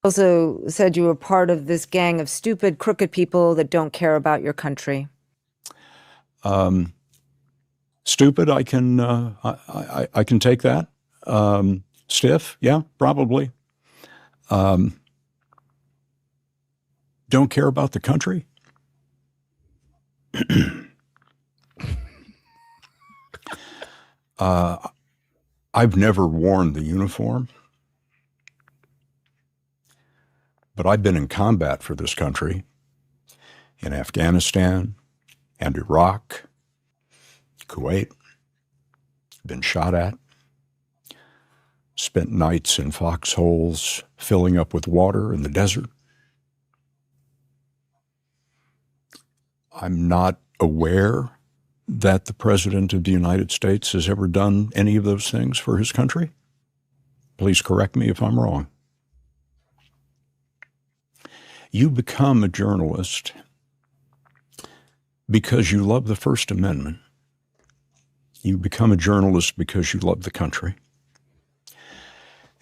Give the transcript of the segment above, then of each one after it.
Also said you were part of this gang of stupid, crooked people that don't care about your country. Stupid, I can take that. Stiff, yeah, probably. Don't care about the country. I've never worn the uniform, but I've been in combat for this country in Afghanistan and Iraq, Kuwait, been shot at, spent nights in foxholes filling up with water in the desert. I'm not aware that the President of the United States has ever done any of those things for his country. Please correct me if I'm wrong. You become a journalist because you love the First Amendment. You become a journalist because you love the country.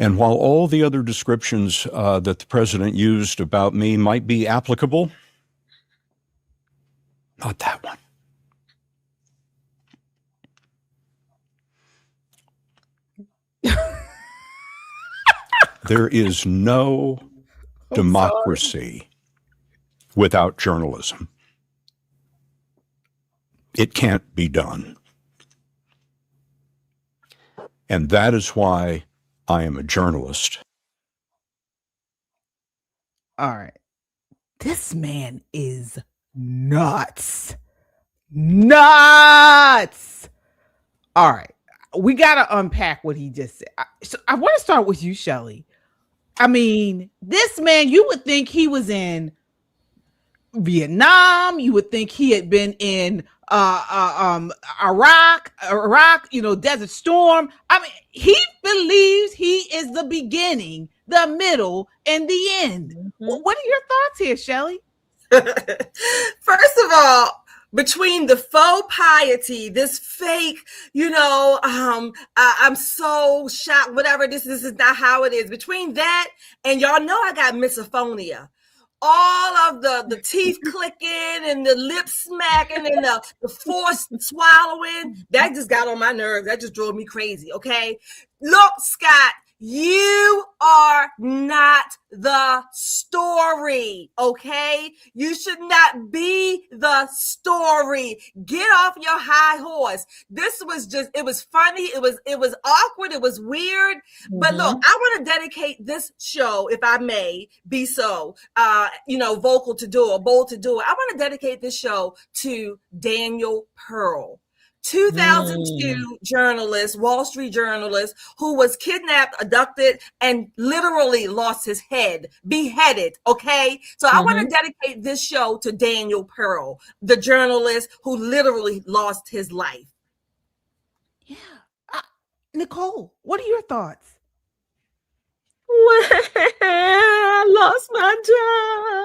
And while all the other descriptions that the president used about me might be applicable, not that one. There is no democracy without journalism. It can't be done. And that is why I am a journalist. All right. This man is nuts. Nuts. All right. We got to unpack what he just said. So I want to start with you, Shelley. I mean, this man, you would think he was in Vietnam. You would think he had been in Iraq, Desert Storm. I mean, he believes he is the beginning, the middle, and the end. Mm-hmm. What are your thoughts here, Shelley? First of all, between the faux piety, this fake, I'm so shocked, whatever, this is not how it is. Between that and y'all know I got misophonia. All of the teeth clicking and the lip smacking and the forced swallowing, that just got on my nerves. That just drove me crazy, okay? Look, Scott, you are not the story, okay? You should not be the story. Get off your high horse. This was just, it was funny. It was awkward. It was weird. Mm-hmm. But look, I want to dedicate this show, if I may be so, vocal to do it, bold to do it. I want to dedicate this show to Daniel Pearl. 2002 journalist, Wall Street journalist, who was kidnapped, abducted, and literally lost his head, beheaded, okay? So I want to dedicate this show to Daniel Pearl, the journalist who literally lost his life. Yeah. Nicole, what are your thoughts? I lost my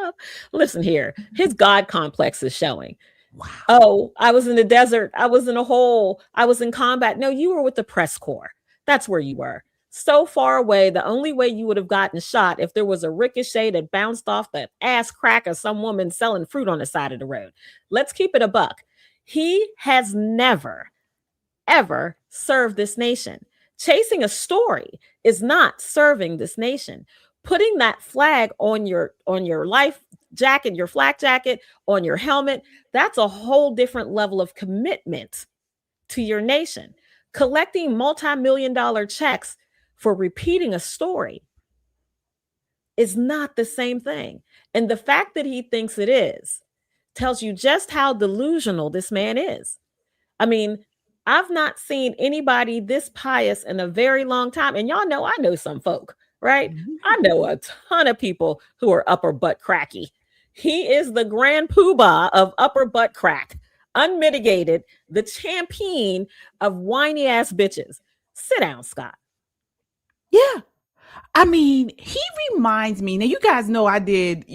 job. Listen here, his God complex is showing. Wow. Oh, I was in the desert. I was in a hole. I was in combat. No, you were with the press corps. That's where you were. So far away. The only way you would have gotten shot if there was a ricochet that bounced off the ass crack of some woman selling fruit on the side of the road. Let's keep it a buck. He has never, ever served this nation. Chasing a story is not serving this nation. Putting that flag on your life jacket, your flak jacket, on your helmet, that's a whole different level of commitment to your nation. Collecting multi-million-dollar checks for repeating a story is not the same thing. And the fact that he thinks it is tells you just how delusional this man is. I mean, I've not seen anybody this pious in a very long time. And y'all know, I know some folk, right? I know a ton of people who are upper butt cracky. He is the grand poobah of upper butt crack, unmitigated, the champion of whiny ass bitches. Sit down, Scott. Yeah. I mean, he reminds me, now you guys know I did,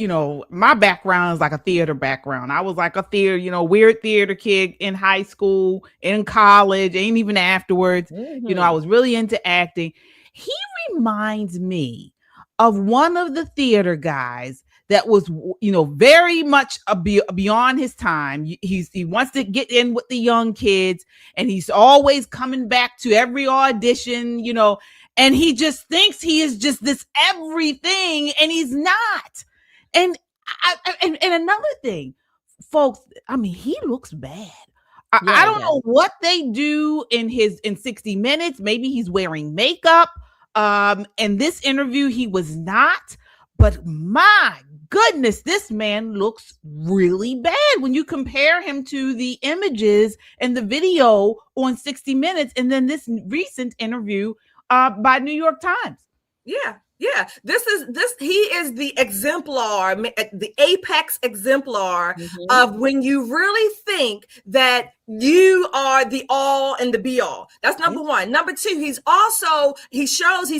my background is like a theater background. I was like a theater, weird theater kid in high school, in college, and even afterwards, I was really into acting. He reminds me of one of the theater guys that was, very much beyond his time. He wants to get in with the young kids, and he's always coming back to every audition, and he just thinks he is just this everything, and he's not. And and another thing, folks, I mean, he looks bad. I don't know what they do in 60 Minutes. Maybe he's wearing makeup. In this interview, he was not. But my goodness, this man looks really bad when you compare him to the images and the video on 60 Minutes and then this recent interview by New York Times. Yeah. He is the exemplar, the apex exemplar of when you really think that you are the all and the be all. That's number one. Number two, he's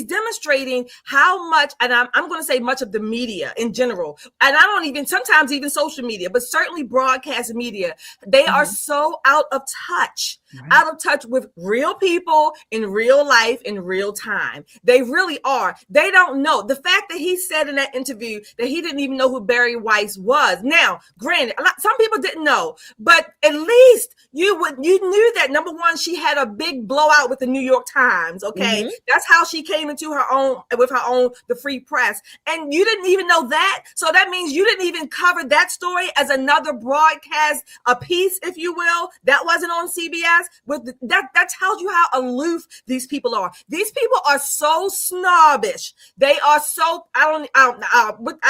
demonstrating how much, and I'm going to say much of the media in general, and I don't even, sometimes even social media, but certainly broadcast media, they are so out of touch with real people in real life, in real time. They really are. They don't know. The fact that he said in that interview that he didn't even know who Barry Weiss was. Now, granted, some people didn't know, but at least you knew that, number one, she had a big blowout with the New York Times. Okay. That's how she came into the free press. And you didn't even know that. So that means you didn't even cover that story as another broadcast, a piece, if you will, that wasn't on CBS. That tells you how aloof these people are. These people are so snobbish. They are so, I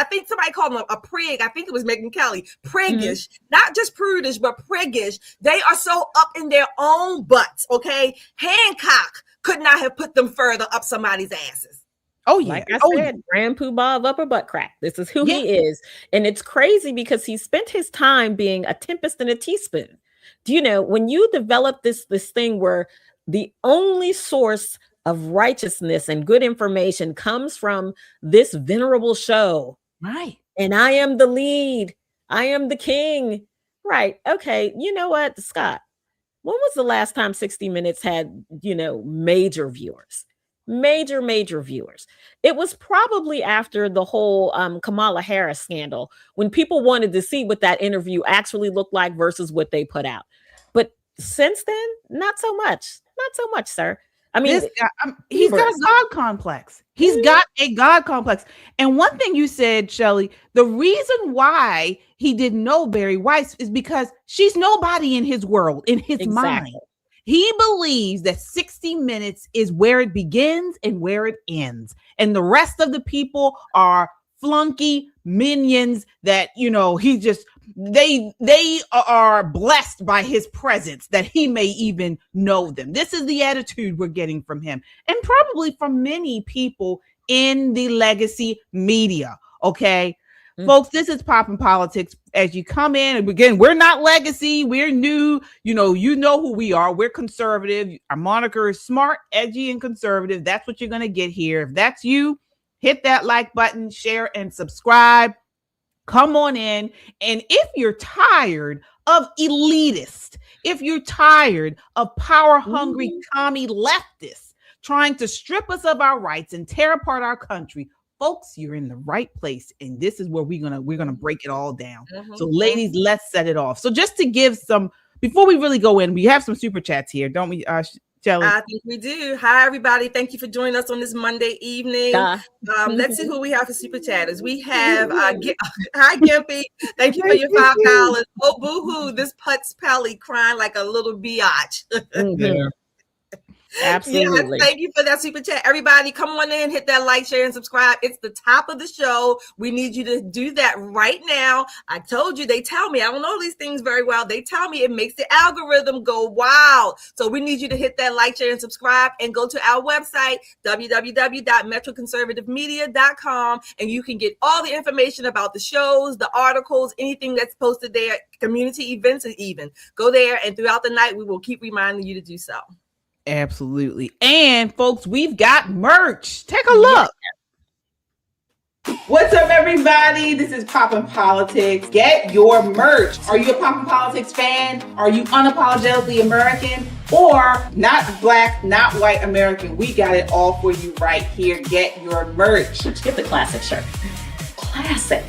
think somebody called them a prig. I think it was Megyn Kelly. Priggish, not just prudish, but priggish. They are so up in their own butts, okay? Hancock could not have put them further up somebody's asses. Oh, yeah. Like I said, Grand Poobah of upper butt crack. This is who he is. And it's crazy because he spent his time being a tempest in a teaspoon. Do you know, when you develop this thing where the only source of righteousness and good information comes from this venerable show. Right. And I am the lead. I am the king. Right. Okay. You know what, Scott? When was the last time 60 Minutes had, major viewers? Major viewers. It was probably after the whole Kamala Harris scandal, when people wanted to see what that interview actually looked like versus what they put out. But since then, not so much. Not so much, sir. I mean, he's got a God complex. He's got a God complex. And one thing you said, Shelley, the reason why he didn't know Barry Weiss is because she's nobody in his world, in his mind. He believes that 60 Minutes is where it begins and where it ends. And the rest of the people are flunky minions that, they are blessed by his presence, that he may even know them. This is the attitude we're getting from him, and probably from many people in the legacy media. Okay. Folks, this is Poppin' Politics. As you come in, and again, we're not legacy, we're new. You know who we are. We're conservative. Our moniker is smart, edgy, and conservative. That's what you're going to get here. If that's you, hit that like button, share, and subscribe. Come on in. And if you're tired of elitists, if you're tired of power-hungry commie leftists trying to strip us of our rights and tear apart our country, folks, you're in the right place. And this is where we're gonna break it all down. So ladies, let's set it off. So just to give some, before we really go in, we have some super chats here, don't we, Shelley? I think we do. Hi, everybody. Thank you for joining us on this Monday evening. Let's see who we have for super chatters. We have, hi, Gimpy. Thank you for your $5. Oh, boo-hoo. This Putz Pelley crying like a little biatch. Absolutely. Yes, thank you for that super chat. Everybody, come on in, hit that like, share, and subscribe. It's the top of the show. We need you to do that right now. I told you, they tell me, I don't know these things very well. They tell me it makes the algorithm go wild. So we need you to hit that like, share, and subscribe, and go to our website, www.metroconservativemedia.com, and you can get all the information about the shows, the articles, anything that's posted there, community events, and even go there. And throughout the night, we will keep reminding you to do so. Absolutely. And folks, we've got merch. Take a look. What's up, everybody? This is Poppin' Politics. Get your merch. Are you a Poppin' Politics fan? Are you unapologetically American? or not black, not white American. We got it all for you right here. Get your merch. Get the classic shirt. Classic.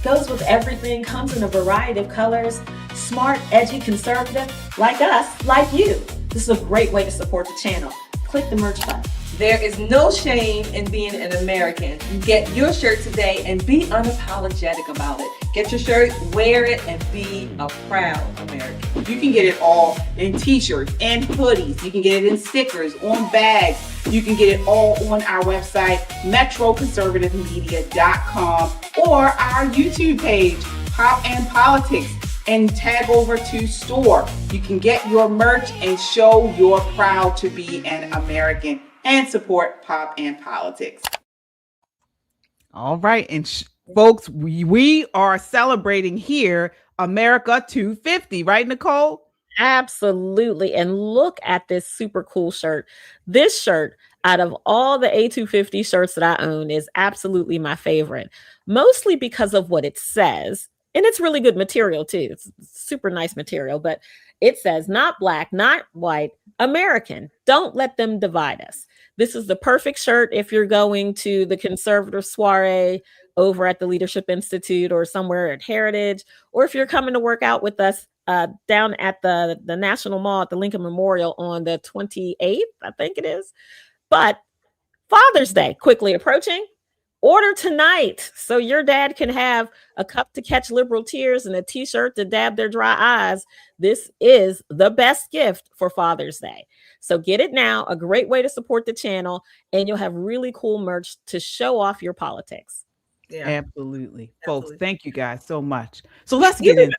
Goes with everything, comes in a variety of colors. Smart, edgy, conservative, like us, like you. This is a great way to support the channel. Click the merch button. There is no shame in being an American. Get your shirt today and be unapologetic about it. Get your shirt, wear it, and be a proud American. You can get it all in t-shirts and hoodies. You can get it in stickers, on bags. You can get it all on our website, metroconservativemedia.com, or our YouTube page, Pop and Politics, and tag over to store. You can get your merch and show you're proud to be an American and support Pop and Politics. All right, and folks, we are celebrating here America 250, right, Nicole? Absolutely. And look at this super cool shirt. This shirt, out of all the A250 shirts that I own, is absolutely my favorite, mostly because of what it says. And it's really good material too. It's super nice material, but it says not black, not white, American. Don't let them divide us. This is the perfect shirt if you're going to the conservative soiree over at the Leadership Institute or somewhere at Heritage, or if you're coming to work out with us down at the National Mall at the Lincoln Memorial on the 28th, I think it is. But Father's Day quickly approaching. Order tonight so your dad can have a cup to catch liberal tears and a t-shirt to dab their dry eyes. This is the best gift for Father's Day. So get it now, a great way to support the channel, and you'll have really cool merch to show off your politics. Yeah, absolutely. Folks, thank you guys so much. So let's get into this.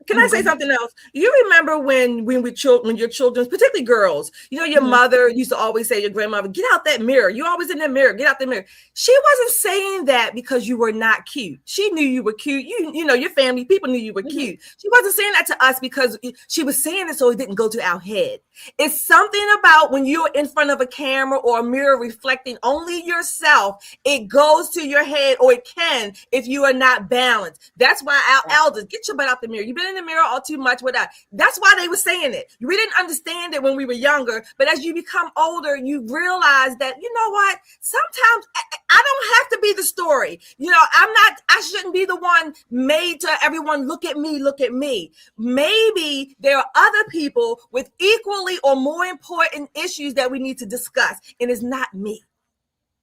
Can I say something else? You remember when your children, particularly girls, your mother used to always say, your grandmother, get out that mirror. You're always in that mirror. Get out that mirror. She wasn't saying that because you were not cute. She knew you were cute. Your family, people knew you were cute. She wasn't saying that to us because she was saying it so it didn't go to our head. It's something about when you're in front of a camera or a mirror reflecting only yourself, it goes to your head, or it can if you are not balanced. That's why our elders, get your butt out the mirror. You've been in the mirror all too much with that. That's why they were saying it. We didn't understand it when we were younger, but as you become older, you realize that, you know what, sometimes I don't have to be the story. I shouldn't be the one made to everyone, look at me, look at me. Maybe there are other people with equally or more important issues that we need to discuss, and it's not me.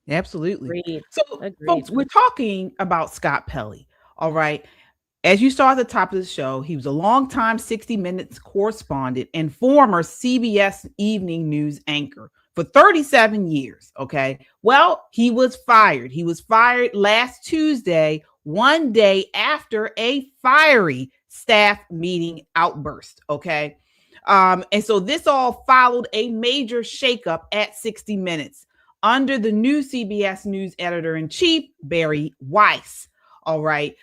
Absolutely. Agreed. So, folks, we're talking about Scott Pelley. All right. As you saw at the top of the show, he was a longtime 60 Minutes correspondent and former CBS Evening News anchor for 37 years. Okay. Well, he was fired. He was fired last Tuesday, one day after a fiery staff meeting outburst. Okay. And so this all followed a major shakeup at 60 Minutes under the new CBS News editor-in-chief, Bari Weiss. All right.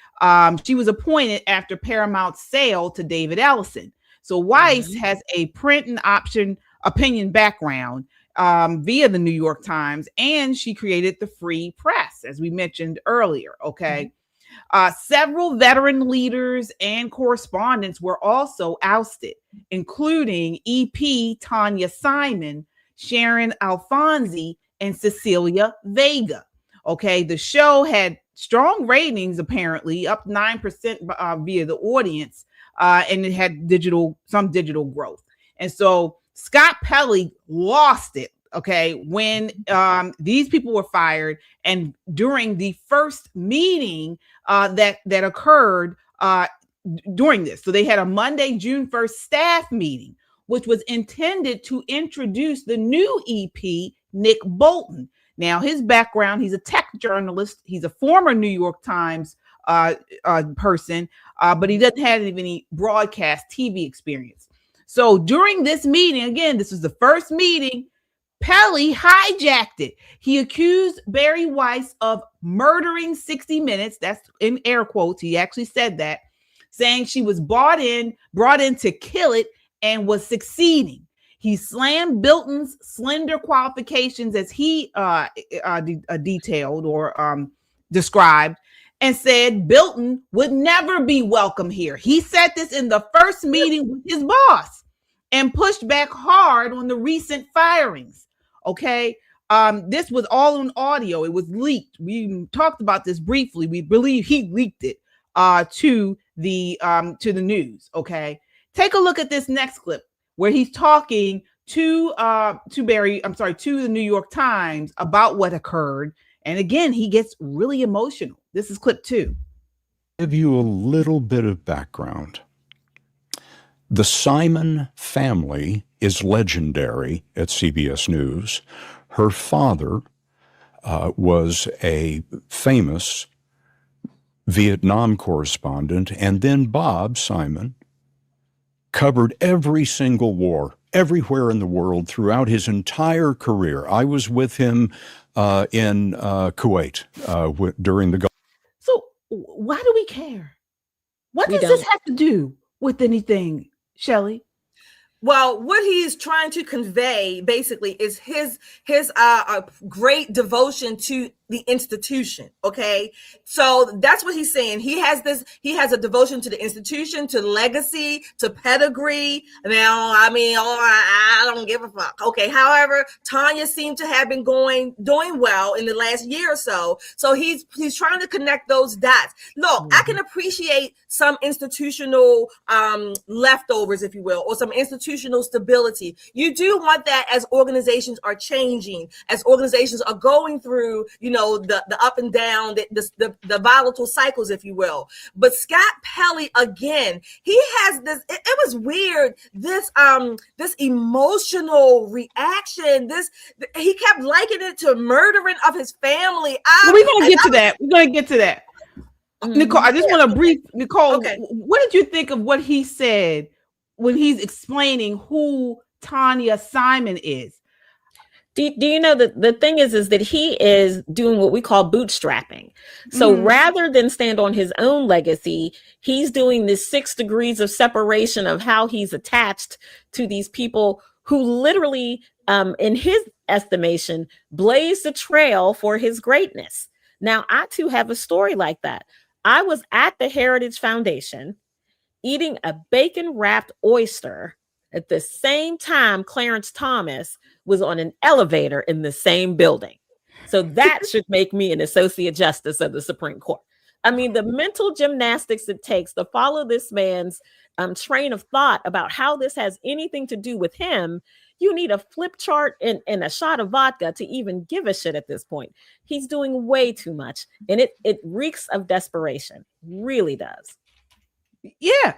She was appointed after Paramount's sale to David Ellison. So Weiss has a print and opinion background via the New York Times, and she created the Free Press, as we mentioned earlier. Okay. Several veteran leaders and correspondents were also ousted, including EP Tanya Simon, Sharon Alfonsi, and Cecilia Vega. Okay. The show had strong ratings, apparently up 9% via the audience, and it had some digital growth. And so Scott Pelley lost it, okay, when these people were fired, and during the first meeting that occurred during this. So they had a Monday, June 1st staff meeting, which was intended to introduce the new EP, Nick Bolton. Now, his background, he's a tech journalist. He's a former New York Times person, but he doesn't have any broadcast TV experience. So during this meeting, again, this was the first meeting, Pelley hijacked it. He accused Bari Weiss of murdering 60 Minutes. That's in air quotes. He actually said that, saying she was brought in to kill it and was succeeding. He slammed Bilton's slender qualifications, as he detailed or described, and said Bilton would never be welcome here. He said this in the first meeting with his boss. and pushed back hard on the recent firings. Okay. This was all on audio. It was leaked. We talked about this briefly. We believe he leaked it to the news. Okay. Take a look at this next clip where he's talking to the New York Times about what occurred. And again, he gets really emotional. This is clip 2. Give you a little bit of background. The Simon family is legendary at CBS News. Her father was a famous Vietnam correspondent, and then Bob Simon covered every single war, everywhere in the world throughout his entire career. I was with him in Kuwait during the Gulf. So why do we care? What does this have to do with anything, Shelley? Well, what he's trying to convey basically is his great devotion to the institution. Okay. So that's what he's saying. He has a devotion to the institution, to legacy, to pedigree. Now, I mean, I don't give a fuck. Okay. However, Tanya seemed to have been doing well in the last year or so. So he's trying to connect those dots. Look, I can appreciate some institutional leftovers, if you will, or some institutional stability. You do want that as organizations are changing, as organizations are going through, the up and down, the volatile cycles, if you will. But Scott Pelley, again, he has this, it was weird, this emotional reaction, he kept likening it to murdering of his family. We're going to get to that. We're going to get to that. Nicole, I just want to brief, Nicole, okay. What did you think of what he said when he's explaining who Tanya Simon is? Do you know that the thing is that he is doing what we call bootstrapping. So rather than stand on his own legacy, he's doing this 6 degrees of separation of how he's attached to these people who literally, in his estimation, blazed the trail for his greatness. Now, I too have a story like that. I was at the Heritage Foundation eating a bacon-wrapped oyster at the same time Clarence Thomas was on an elevator in the same building. So that should make me an associate justice of the Supreme Court. I mean, the mental gymnastics it takes to follow this man's train of thought about how this has anything to do with him, you need a flip chart and a shot of vodka to even give a shit at this point. He's doing way too much, and it reeks of desperation. Really does. Yeah.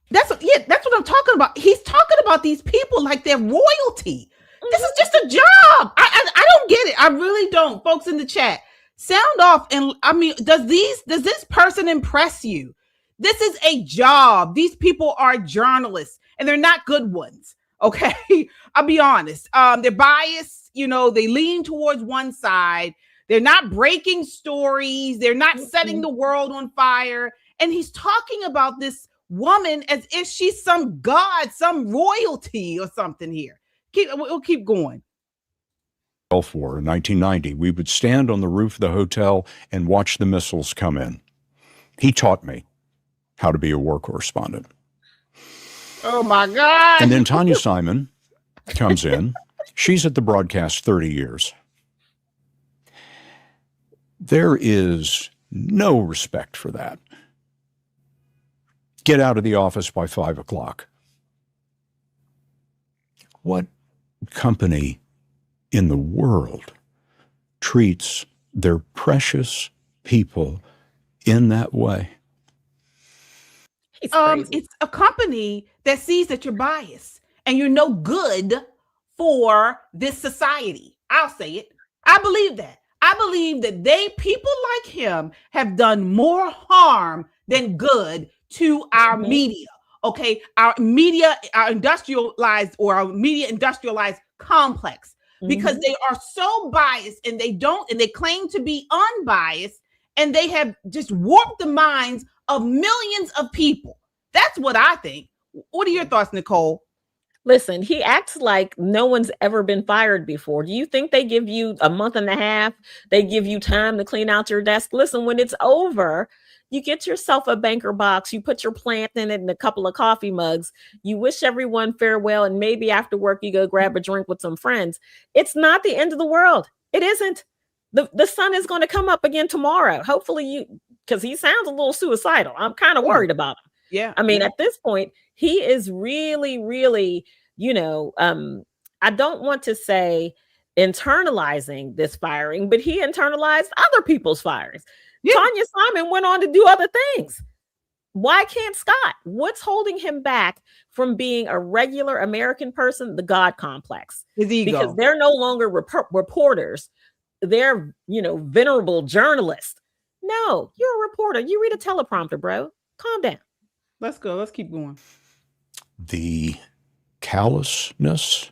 That's what I'm talking about. He's talking about these people like they're royalty. This is just a job. I don't get it. I really don't. Folks in the chat, sound off. And I mean, does this person impress you? This is a job. These people are journalists, and they're not good ones. Okay, I'll be honest. They're biased. They lean towards one side. They're not breaking stories. They're not setting the world on fire. And he's talking about this woman as if she's some god, some royalty or something here. We'll keep going. Gulf War in 1990, we would stand on the roof of the hotel and watch the missiles come in. He taught me how to be a war correspondent. Oh my God. And then Tanya Simon comes in. She's at the broadcast 30 years. There is no respect for that. Get out of the office by 5 o'clock. What company in the world treats their precious people in that way? It's a company that sees that you're biased and you're no good for this society. I'll say it. I believe that. I believe that people like him have done more harm than good to our media. Okay, our media, our industrialized complex, because they are so biased and they claim to be unbiased, and they have just warped the minds of millions of people. That's what I think. What are your thoughts, Nicole? Listen, he acts like no one's ever been fired before. Do you think they give you a month and a half? They give you time to clean out your desk? Listen, when it's over, you get yourself a banker box, you put your plant in it and a couple of coffee mugs, you wish everyone farewell, and maybe after work you go grab a drink with some friends. It's not the end of the world. It isn't. The sun is going to come up again tomorrow. Hopefully because he sounds a little suicidal. I'm kind of worried about him. Yeah. I mean, at this point, he is really, really, I don't want to say internalizing this firing, but he internalized other people's firings. Yeah. Tanya Simon went on to do other things. Why can't Scott? What's holding him back from being a regular American person? The God complex. His ego. Because they're no longer reporters. They're, venerable journalists. No, you're a reporter. You read a teleprompter, bro. Calm down. Let's go. Let's keep going. The callousness,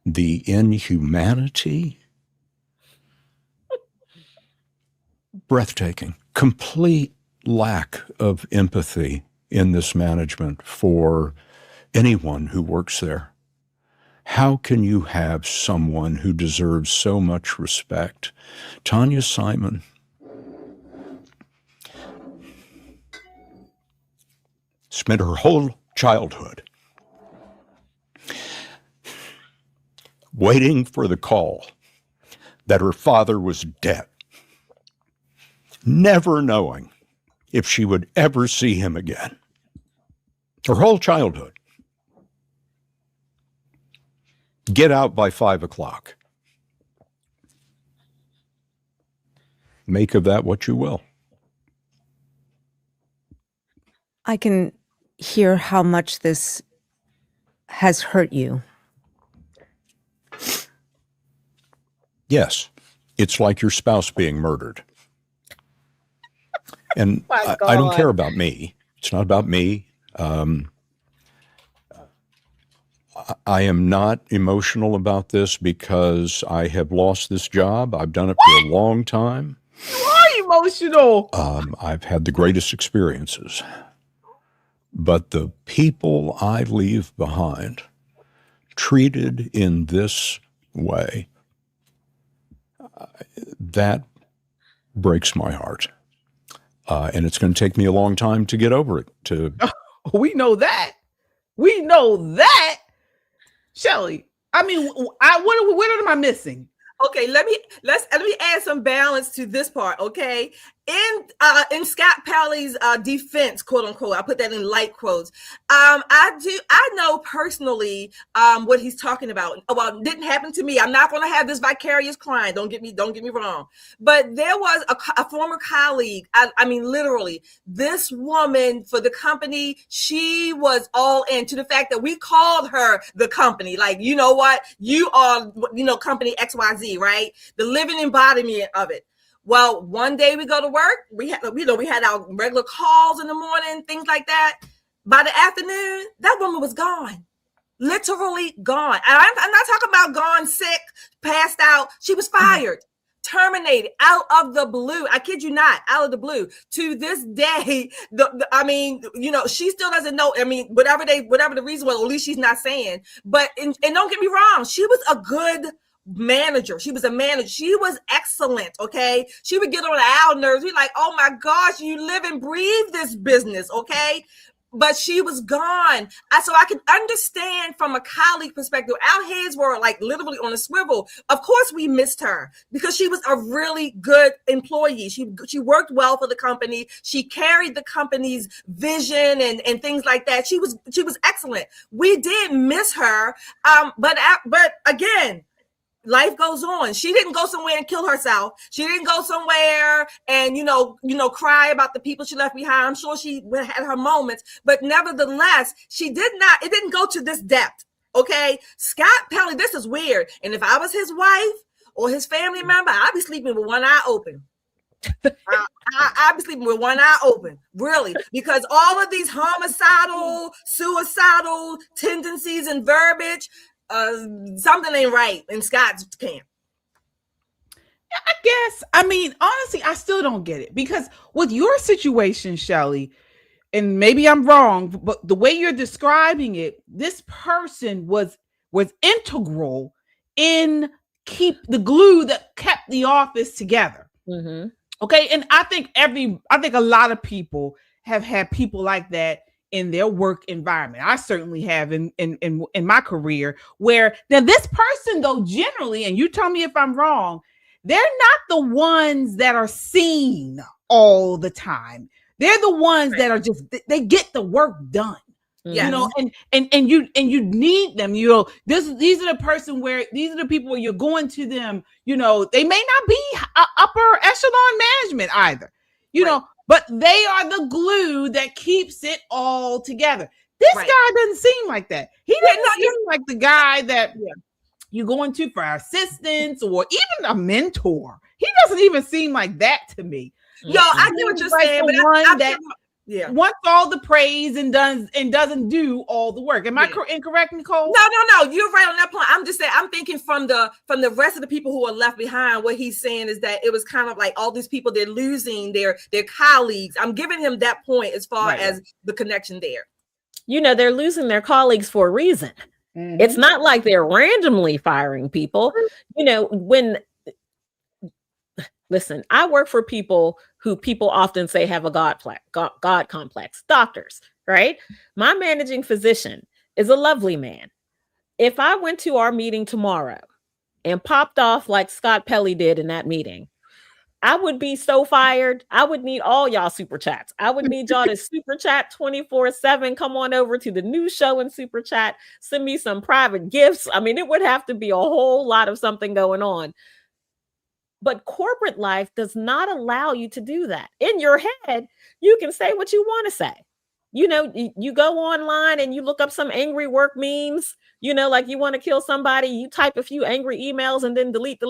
the inhumanity, breathtaking, complete lack of empathy in this management for anyone who works there. How can you have someone who deserves so much respect? Tanya Simon spent her whole childhood waiting for the call that her father was dead, never knowing if she would ever see him again. Her whole childhood. Get out by 5 o'clock. Make of that what you will. I can hear how much this has hurt you. Yes, it's like your spouse being murdered. And I don't care about me. It's not about me. I am not emotional about this because I have lost this job. I've done it for a long time. You are emotional. I've had the greatest experiences. But the people I leave behind, treated in this way, that breaks my heart. And it's going to take me a long time to get over it. We know that. We know that. Shelly, I mean, what am I missing? Okay, let me add some balance to this part. Okay, in Scott Pelley's defense, quote unquote, I put that in light quotes. I know personally what he's talking about. Well, it didn't happen to me. I'm not going to have this vicarious crying. Don't get me wrong. But there was a former colleague. I mean, literally, this woman for the company, she was all in to the fact that we called her the company. Like, you know what? You are, company XYZ, right? The living embodiment of it. Well, one day we go to work, we had our regular calls in the morning, things like that. By the afternoon, that woman was gone, literally gone. And I'm not talking about gone sick, passed out. She was fired, terminated out of the blue. I kid you not, out of the blue. To this day, she still doesn't know. I mean, whatever the reason was, at least she's not saying. But and don't get me wrong, she was a good manager. She was a manager. She was excellent. Okay. She would get on our nerves. We're like, oh my gosh, you live and breathe this business. Okay. But she was gone. So I can understand from a colleague perspective, our heads were like literally on a swivel. Of course we missed her because she was a really good employee. She worked well for the company. She carried the company's vision and things like that. She was excellent. We did miss her. But again, life goes on. She didn't go somewhere and kill herself. She didn't go somewhere and, cry about the people she left behind. I'm sure she had her moments, but nevertheless, it didn't go to this depth. Okay. Scott Pelley, this is weird. And if I was his wife or his family member, I'd be sleeping with one eye open. I'd be sleeping with one eye open, really, because all of these homicidal, suicidal tendencies and verbiage, something ain't right in Scott's camp. I guess. I mean, honestly, I still don't get it because with your situation, Shelly, and maybe I'm wrong, but the way you're describing it, this person was integral in keep the glue that kept the office together. Mm-hmm. Okay, and I think a lot of people have had people like that in their work environment. I certainly have in my career, where now this person, though, generally, and you tell me if I'm wrong, they're not the ones that are seen all the time. They're the ones that are just, they get the work done. Yes. You know, and you need them. You know, these are the people where you're going to them. You know, they may not be upper echelon management either. You know, but they are the glue that keeps it all together. This guy doesn't seem like that. He doesn't seem like the guy that you're going to for assistance or even a mentor. He doesn't even seem like that to me. Yo, I get what you're saying, but wants all the praise and doesn't do all the work. Am I incorrect, Nicole? No, you're right on that point. I'm just saying, I'm thinking from the rest of the people who are left behind. What he's saying is that it was kind of like all these people, they're losing their colleagues. I'm giving him that point as far as the connection there. You know, they're losing their colleagues for a reason. Mm-hmm. It's not like they're randomly firing people. You know, listen, I work for people who people often say have a God complex, doctors, right? My managing physician is a lovely man. If I went to our meeting tomorrow and popped off like Scott Pelley did in that meeting, I would be so fired. I would need all y'all super chats. I would need y'all to super chat 24/7. Come on over to the new show and super chat. Send me some private gifts. I mean, it would have to be a whole lot of something going on. But corporate life does not allow you to do that. In your head, you can say what you want to say. You know, you go online and you look up some angry work memes, you know, like you want to kill somebody, you type a few angry emails and then delete,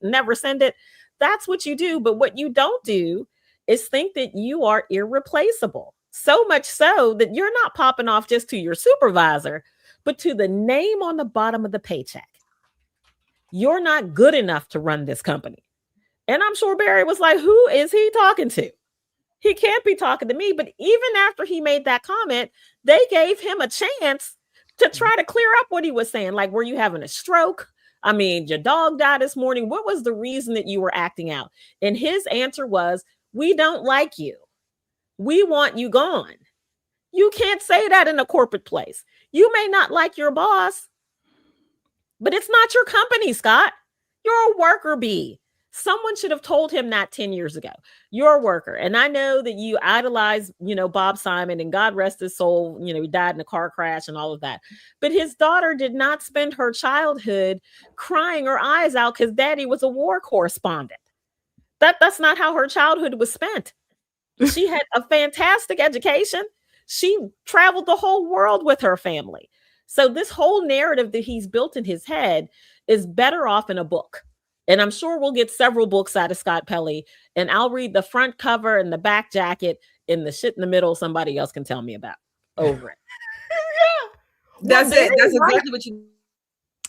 never send it. That's what you do. But what you don't do is think that you are irreplaceable. So much so that you're not popping off just to your supervisor, but to the name on the bottom of the paycheck. You're not good enough to run this company. And I'm sure Barry was like, who is he talking to? He can't be talking to me. But even after he made that comment, they gave him a chance to try to clear up what he was saying. Like, were you having a stroke? I mean, your dog died this morning. What was the reason that you were acting out? And his answer was, we don't like you. We want you gone. You can't say that in a corporate place. You may not like your boss, but it's not your company, Scott. You're a worker bee. Someone should have told him that 10 years ago. You're a worker. And I know that you idolize, you know, Bob Simon, and God rest his soul, you know, he died in a car crash and all of that. But his daughter did not spend her childhood crying her eyes out because daddy was a war correspondent. That's not how her childhood was spent. She had a fantastic education. She traveled the whole world with her family. So this whole narrative that he's built in his head is better off in a book. And I'm sure we'll get several books out of Scott Pelley, and I'll read the front cover and the back jacket, and the shit in the middle somebody else can tell me about over it. That's it. That's exactly what you.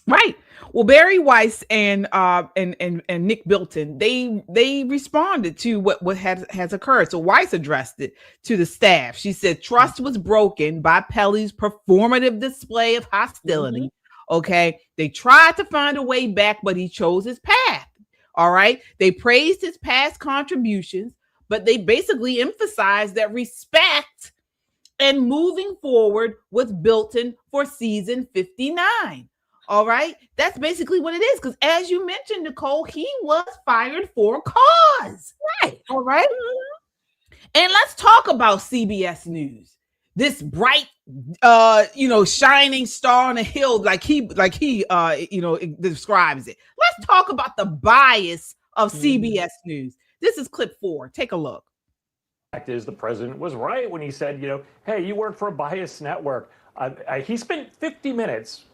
Right. Well, Barry Weiss and Nick Bilton, they responded to what has occurred. So Weiss addressed it to the staff. She said trust was broken by Pelley's performative display of hostility. Mm-hmm. Okay. They tried to find a way back, but he chose his path. All right. They praised his past contributions, but they basically emphasized that respect and moving forward with Bilton for season 59. All right. That's basically what it is. Because as you mentioned, Nicole, he was fired for a cause. Right. All right. And let's talk about CBS News. This bright, shining star on a hill, like he describes it. Let's talk about the bias of CBS News. This is clip 4. Take a look. Fact is, the president was right when he said, hey, you work for a biased network. He spent 50 minutes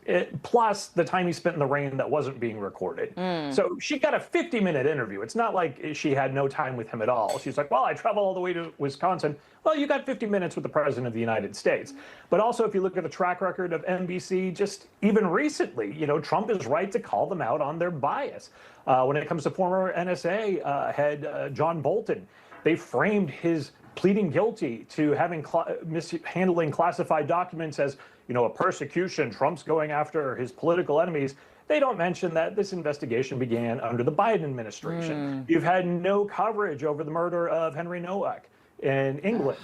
plus the time he spent in the rain that wasn't being recorded. So she got a 50-minute interview. It's not like she had no time with him at all. She's like, well, I travel all the way to Wisconsin. Well, you got 50 minutes with the president of the United States. But also, if you look at the track record of NBC, just even recently, Trump is right to call them out on their bias. When it comes to former NSA head John Bolton, they framed his pleading guilty to having mishandling classified documents as, a persecution. Trump's going after his political enemies. They don't mention that this investigation began under the Biden administration. You've had no coverage over the murder of Henry Nowak in England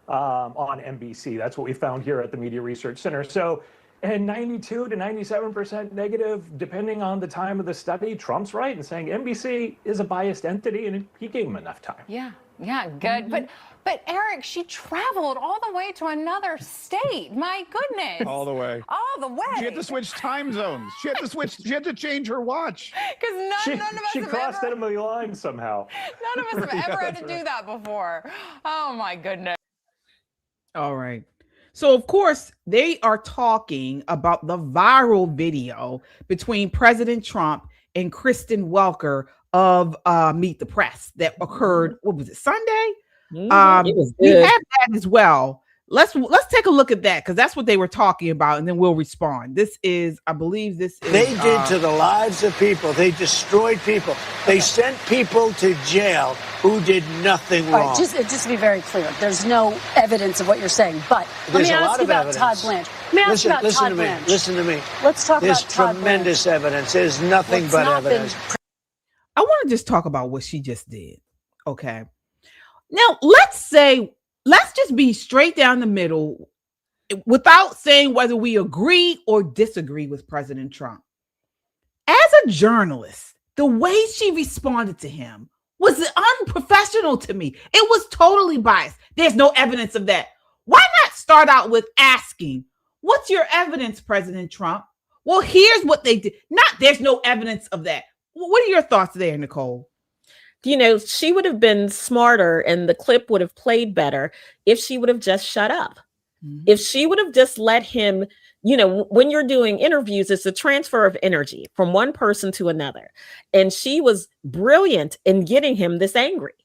on NBC. That's what we found here at the Media Research Center. So, and 92 to 97% negative, depending on the time of the study. Trump's right in saying NBC is a biased entity, and he gave him enough time. Yeah, good. But Eric, she traveled all the way to another state. My goodness. All the way. All the way. She had to switch time zones. She had to change her watch. Because none of us she have crossed ever, enemy lines somehow. None of us have ever had to do that before. Oh my goodness. All right. So, of course, they are talking about the viral video between President Trump and Kristen Welker of Meet the Press that occurred, what was it, Sunday? It was good. We have that as well. Let's take a look at that, because that's what they were talking about, and then we'll respond. This is, I believe this is... They did to the lives of people. They destroyed people. They sent people to jail who did nothing wrong. All right, just to be very clear, there's no evidence of what you're saying, but There's let me a ask lot you of about evidence. Todd Blanche. Let me ask you about Listen Todd to me. Blanche. Listen to me. Let's talk There's about Todd tremendous evidence. There's nothing What's but not been evidence. I want to just talk about what she just did. Okay. Now, let's just be straight down the middle without saying whether we agree or disagree with President Trump. As a journalist, the way she responded to him was unprofessional to me. It was totally biased. There's no evidence of that. Why not start out with asking, what's your evidence, President Trump? Well, here's what they did. There's no evidence of that. What are your thoughts there, Nicole? She would have been smarter and the clip would have played better if she would have just shut up. Mm-hmm. If she would have just let him, when you're doing interviews, it's a transfer of energy from one person to another. And she was brilliant in getting him this angry.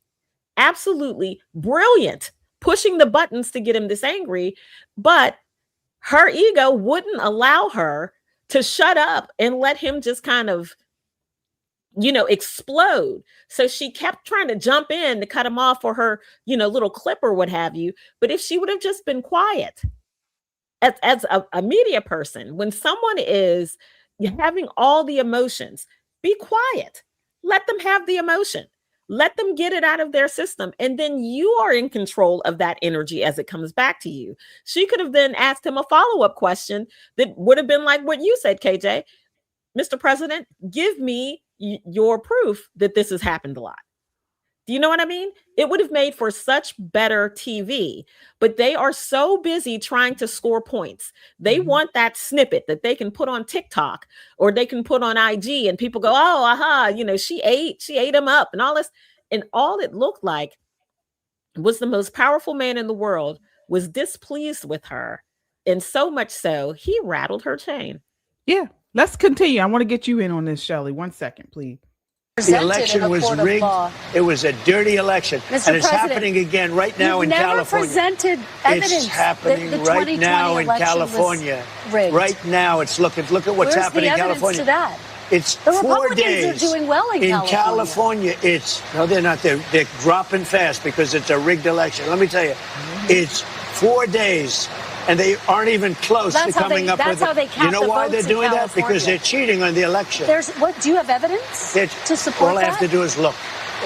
Absolutely brilliant, pushing the buttons to get him this angry. But her ego wouldn't allow her to shut up and let him just kind of explode. So she kept trying to jump in to cut him off for her, little clip or what have you. But if she would have just been quiet as a media person, when someone is having all the emotions, be quiet. Let them have the emotion. Let them get it out of their system. And then you are in control of that energy as it comes back to you. She could have then asked him a follow-up question that would have been like what you said, KJ. Mr. President, give me your proof that this has happened a lot. Do you know what I mean? It would have made for such better TV, but they are so busy trying to score points. They want that snippet that they can put on TikTok or they can put on IG and people go, oh, aha, she ate him up and all this. And all it looked like was the most powerful man in the world was displeased with her. And so much so, he rattled her chain. Yeah. Let's continue. I want to get you in on this, Shelley. 1 second, please. The election was rigged. It was a dirty election. Mr. And it's President, happening again right now in California. Presented evidence. It's happening right now in California. Right now, look at what's Where's happening in California. To that? It's the 4 Republicans days. are doing well in California. No, they're not. They're dropping fast because it's a rigged election. Let me tell you, it's 4 days. And they aren't even close to coming up with it. That's how they count You know why they're doing that? California. Because they're cheating on the election. Do you have evidence to support all that? All I have to do is look.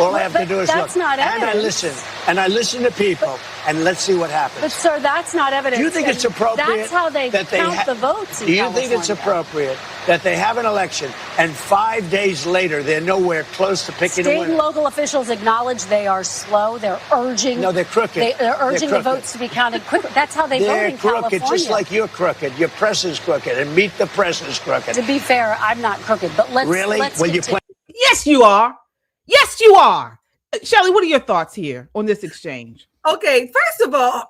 All I have to do is look. That's not evidence. And I listen to people, and let's see what happens. But, sir, that's not evidence. Do you think it's appropriate? That's how they count the votes in California. Do you think it's appropriate that they have an election, and 5 days later, they're nowhere close to picking a winner? State and local officials acknowledge they are slow. They're urging. No, they're crooked. They're urging the votes to be counted quickly. That's how they vote in California. They're crooked, just like you're crooked. Your press is crooked, and Meet the Press is crooked. To be fair, I'm not crooked, but let's really. Will you play? Yes, you are. Yes, you are. Shelley, what are your thoughts here on this exchange? Okay, first of all,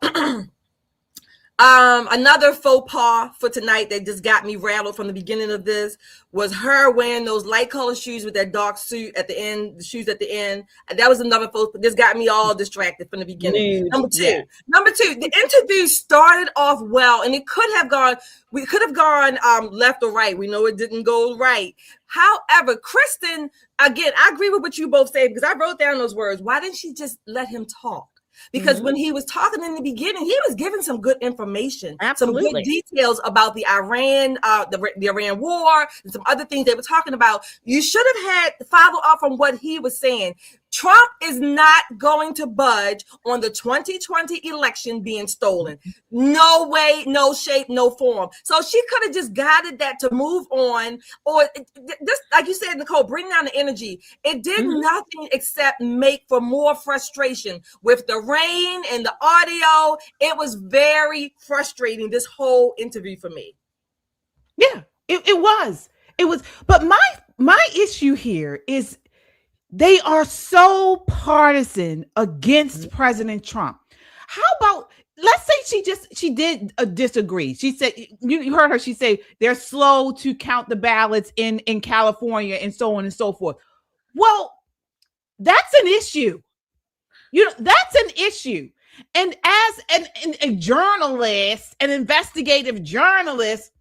another faux pas for tonight that just got me rattled from the beginning of this was her wearing those light colored shoes with that dark suit at the end, the shoes at the end. That was another faux. This got me all distracted from the beginning. Number two, the interview started off well, and it could have gone. We could have gone left or right. We know it didn't go right. However, Kristen, again, I agree with what you both said because I wrote down those words. Why didn't she just let him talk? because when he was talking in the beginning, he was giving some good information, Absolutely. some good details about the Iran, the Iran war, and some other things they were talking about. You should have had follow up from what he was saying. Trump is not going to budge on the 2020 election being stolen. No way, no shape, no form. So she could have just guided that to move on, or this, like you said, Nicole, bring down the energy. It did nothing except make for more frustration with the rain and the audio. It was very frustrating, this whole interview for me. Yeah, it was. But my issue here is they are so partisan against President Trump. How about, let's say she did disagree. She said, you heard her, she said they're slow to count the ballots in California and so on and so forth. Well, that's an issue. That's an issue. And as a journalist, an investigative journalist,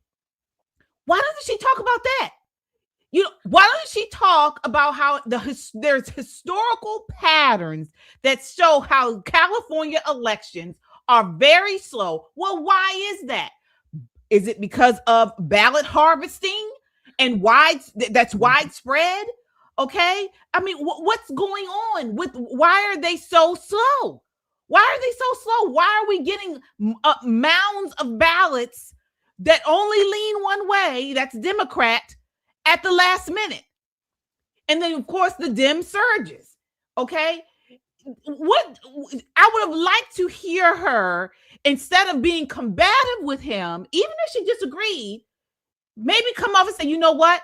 why doesn't she talk about that? Why doesn't she talk about how there's historical patterns that show how California elections are very slow? Well, why is that? Is it because of ballot harvesting and that's widespread? Okay. I mean, what's going on why are they so slow? Why are they so slow? Why are we getting mounds of ballots that only lean one way, that's Democrat, at the last minute? And then, of course, the Dem surges. Okay. What I would have liked to hear her, instead of being combative with him, even if she disagreed, maybe come off and say, you know what?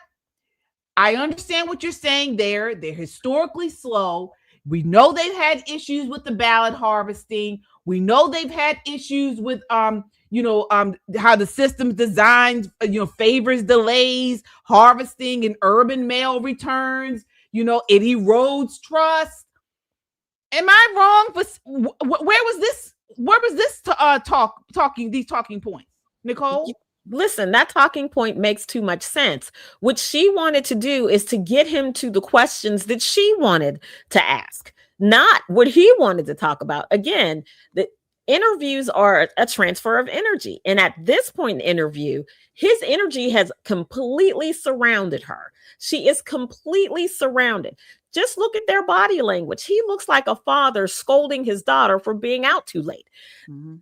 I understand what you're saying there. They're historically slow. We know they've had issues with the ballot harvesting. We know they've had issues with how the system's designed, favors delays, harvesting and urban mail returns. It erodes trust. Am I wrong? Where was this talking points, Nicole? Listen, that talking point makes too much sense. What she wanted to do is to get him to the questions that she wanted to ask, not what he wanted to talk about. Again, the interviews are a transfer of energy. And at this point in the interview, his energy has completely surrounded her. She is completely surrounded. Just look at their body language. He looks like a father scolding his daughter for being out too late.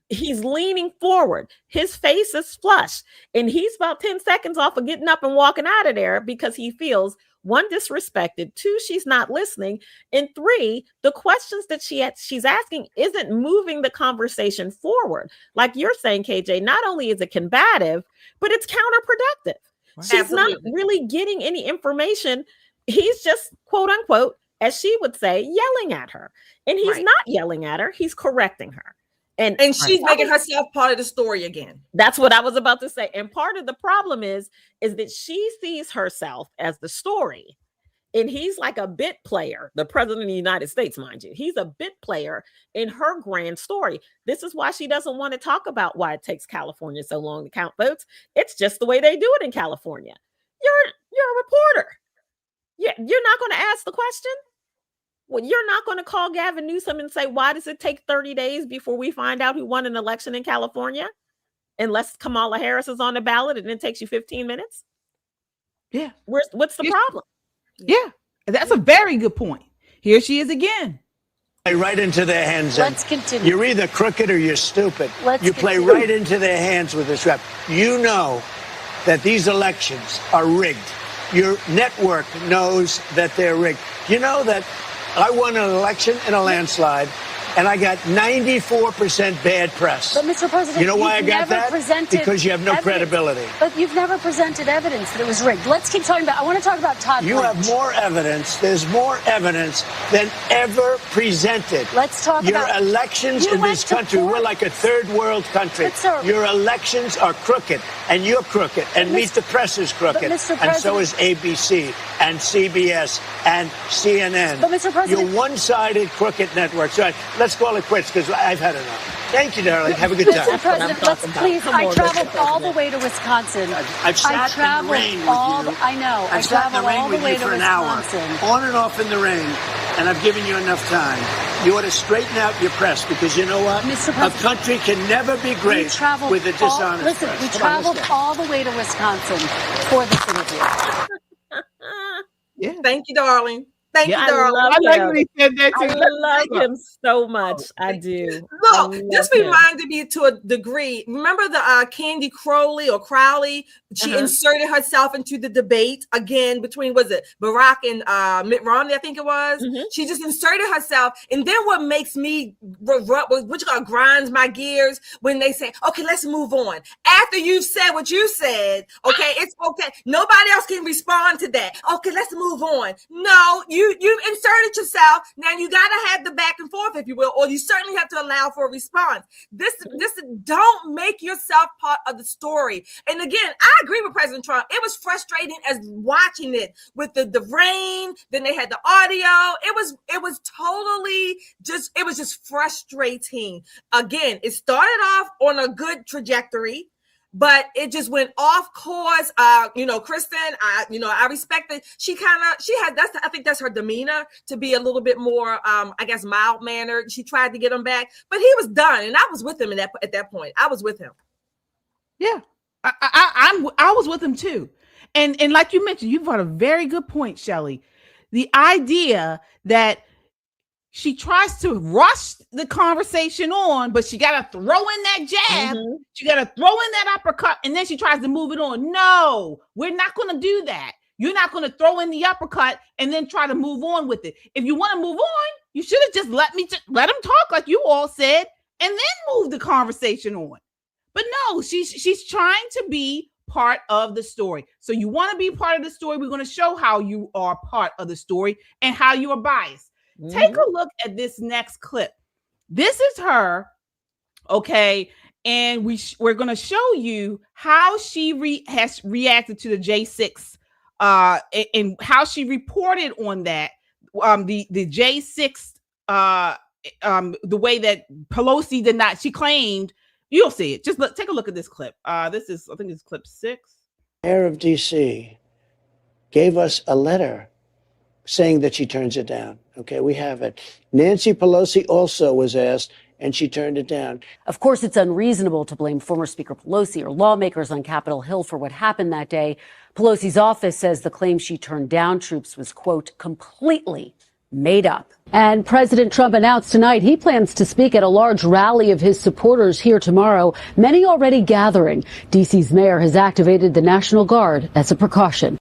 He's leaning forward. His face is flushed. And he's about 10 seconds off of getting up and walking out of there because he feels, 1, disrespected, 2, she's not listening, and 3, the questions that she's asking isn't moving the conversation forward. Like you're saying, KJ, not only is it combative, but it's counterproductive. Right. She's not really getting any information. He's just, quote unquote, as she would say, yelling at her. And he's not yelling at her. He's correcting her. And she's making herself part of the story again. That's what I was about to say. And part of the problem is that she sees herself as the story. And he's like a bit player, the president of the United States, mind you. He's a bit player in her grand story. This is why she doesn't want to talk about why it takes California so long to count votes. It's just the way they do it in California. You're a reporter. Yeah, you're not going to ask the question. Well, you're not going to call Gavin Newsom and say, why does it take 30 days before we find out who won an election in California? Unless Kamala Harris is on the ballot and it takes you 15 minutes? Yeah. What's the problem? Yeah, that's a very good point. Here she is again. Play right into their hands. Let's continue. You're either crooked or you're stupid. You play right into their hands with this rap. You know that these elections are rigged. Your network knows that they're rigged. You know that I won an election in a landslide, and I got 94% bad press. But, Mr. President, you know why I got that? Because you have no credibility. But you've never presented evidence that it was rigged. Let's keep talking about, I want to talk about Todd You Blanche. have more evidence. There's more evidence than ever presented. Let's talk about... Your elections in this country, we're like a third world country. But, sir, your elections are crooked, and you're crooked, and Meet the Press is crooked, and so is ABC, and CBS, and CNN. But, Mr. President... You're one-sided crooked networks. All right, let's call it quits, because I've had enough. Thank you, darling. Have a good time. Mr. President, let's please. I traveled all the way to Wisconsin. I've sat in the rain with you. I know. I've sat in the rain all the with way you to for an Wisconsin. hour, on and off in the rain. and I've given you enough time. You ought to straighten out your press, because you know what? Mr. A President, country can never be great with a dishonest Listen, press. we Come on, let's traveled go. all the way to Wisconsin for this interview. Yeah. Thank you, darling. Thank Yeah, you, I darling. love I like him. when he said that too. I love him so much. I do. I Look, this love him. reminded me to a degree. Remember the Candy Crowley? She inserted herself into the debate again between, was it Barack and Mitt Romney? I think it was. She just inserted herself. And then what makes me, grinds my gears when they say, okay, let's move on. After you've said what you said, okay, it's okay. Nobody else can respond to that. Okay, let's move on. No, you inserted yourself. Now you got to have the back and forth, if you will, or you certainly have to allow for a response. This don't make yourself part of the story. And again, I agree with President Trump. It was frustrating as watching it with the rain. Then they had the audio. It was totally just frustrating. Again, it started off on a good trajectory, but it just went off course. Kristen, I respect that I think that's her demeanor, to be a little bit more, mild mannered. She tried to get him back, but he was done. And I was with him at that point. I was with him. Yeah. I was with him too. And like you mentioned, you've got a very good point, Shelley. The idea that she tries to rush the conversation on, but she got to throw in that jab. She got to throw in that uppercut, and then she tries to move it on. No, we're not going to do that. You're not going to throw in the uppercut and then try to move on with it. If you want to move on, you should have just let him talk like you all said, and then move the conversation on. But no, she's trying to be part of the story. So you want to be part of the story. We're going to show how you are part of the story and how you are biased. Take a look at this next clip. This is her, okay, and we're going to show you how she has reacted to the J6, and how she reported on that. The J6, the way that Pelosi did not. She claimed. You'll see it. Just take a look at this clip. This is, I think it's clip 6. Mayor of D.C. gave us a letter saying that she turns it down. Okay, we have it. Nancy Pelosi also was asked, and she turned it down. Of course, it's unreasonable to blame former Speaker Pelosi or lawmakers on Capitol Hill for what happened that day. Pelosi's office says the claim she turned down troops was, quote, completely made up. And President Trump announced tonight he plans to speak at a large rally of his supporters here tomorrow, many already gathering. D.C.'s mayor has activated the National Guard as a precaution.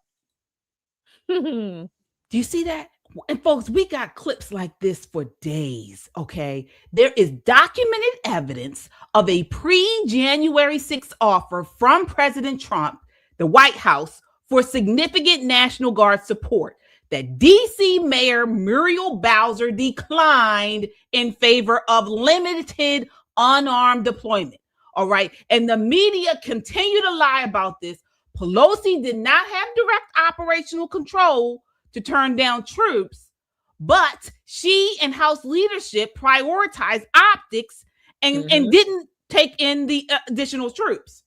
Do you see that? And folks, we got clips like this for days, okay? There is documented evidence of a pre-January 6th offer from President Trump, the White House, for significant National Guard support that D.C. Mayor Muriel Bowser declined in favor of limited unarmed deployment. All right. And the media continue to lie about this. Pelosi did not have direct operational control to turn down troops, but she and House leadership prioritized optics and didn't take in the additional troops.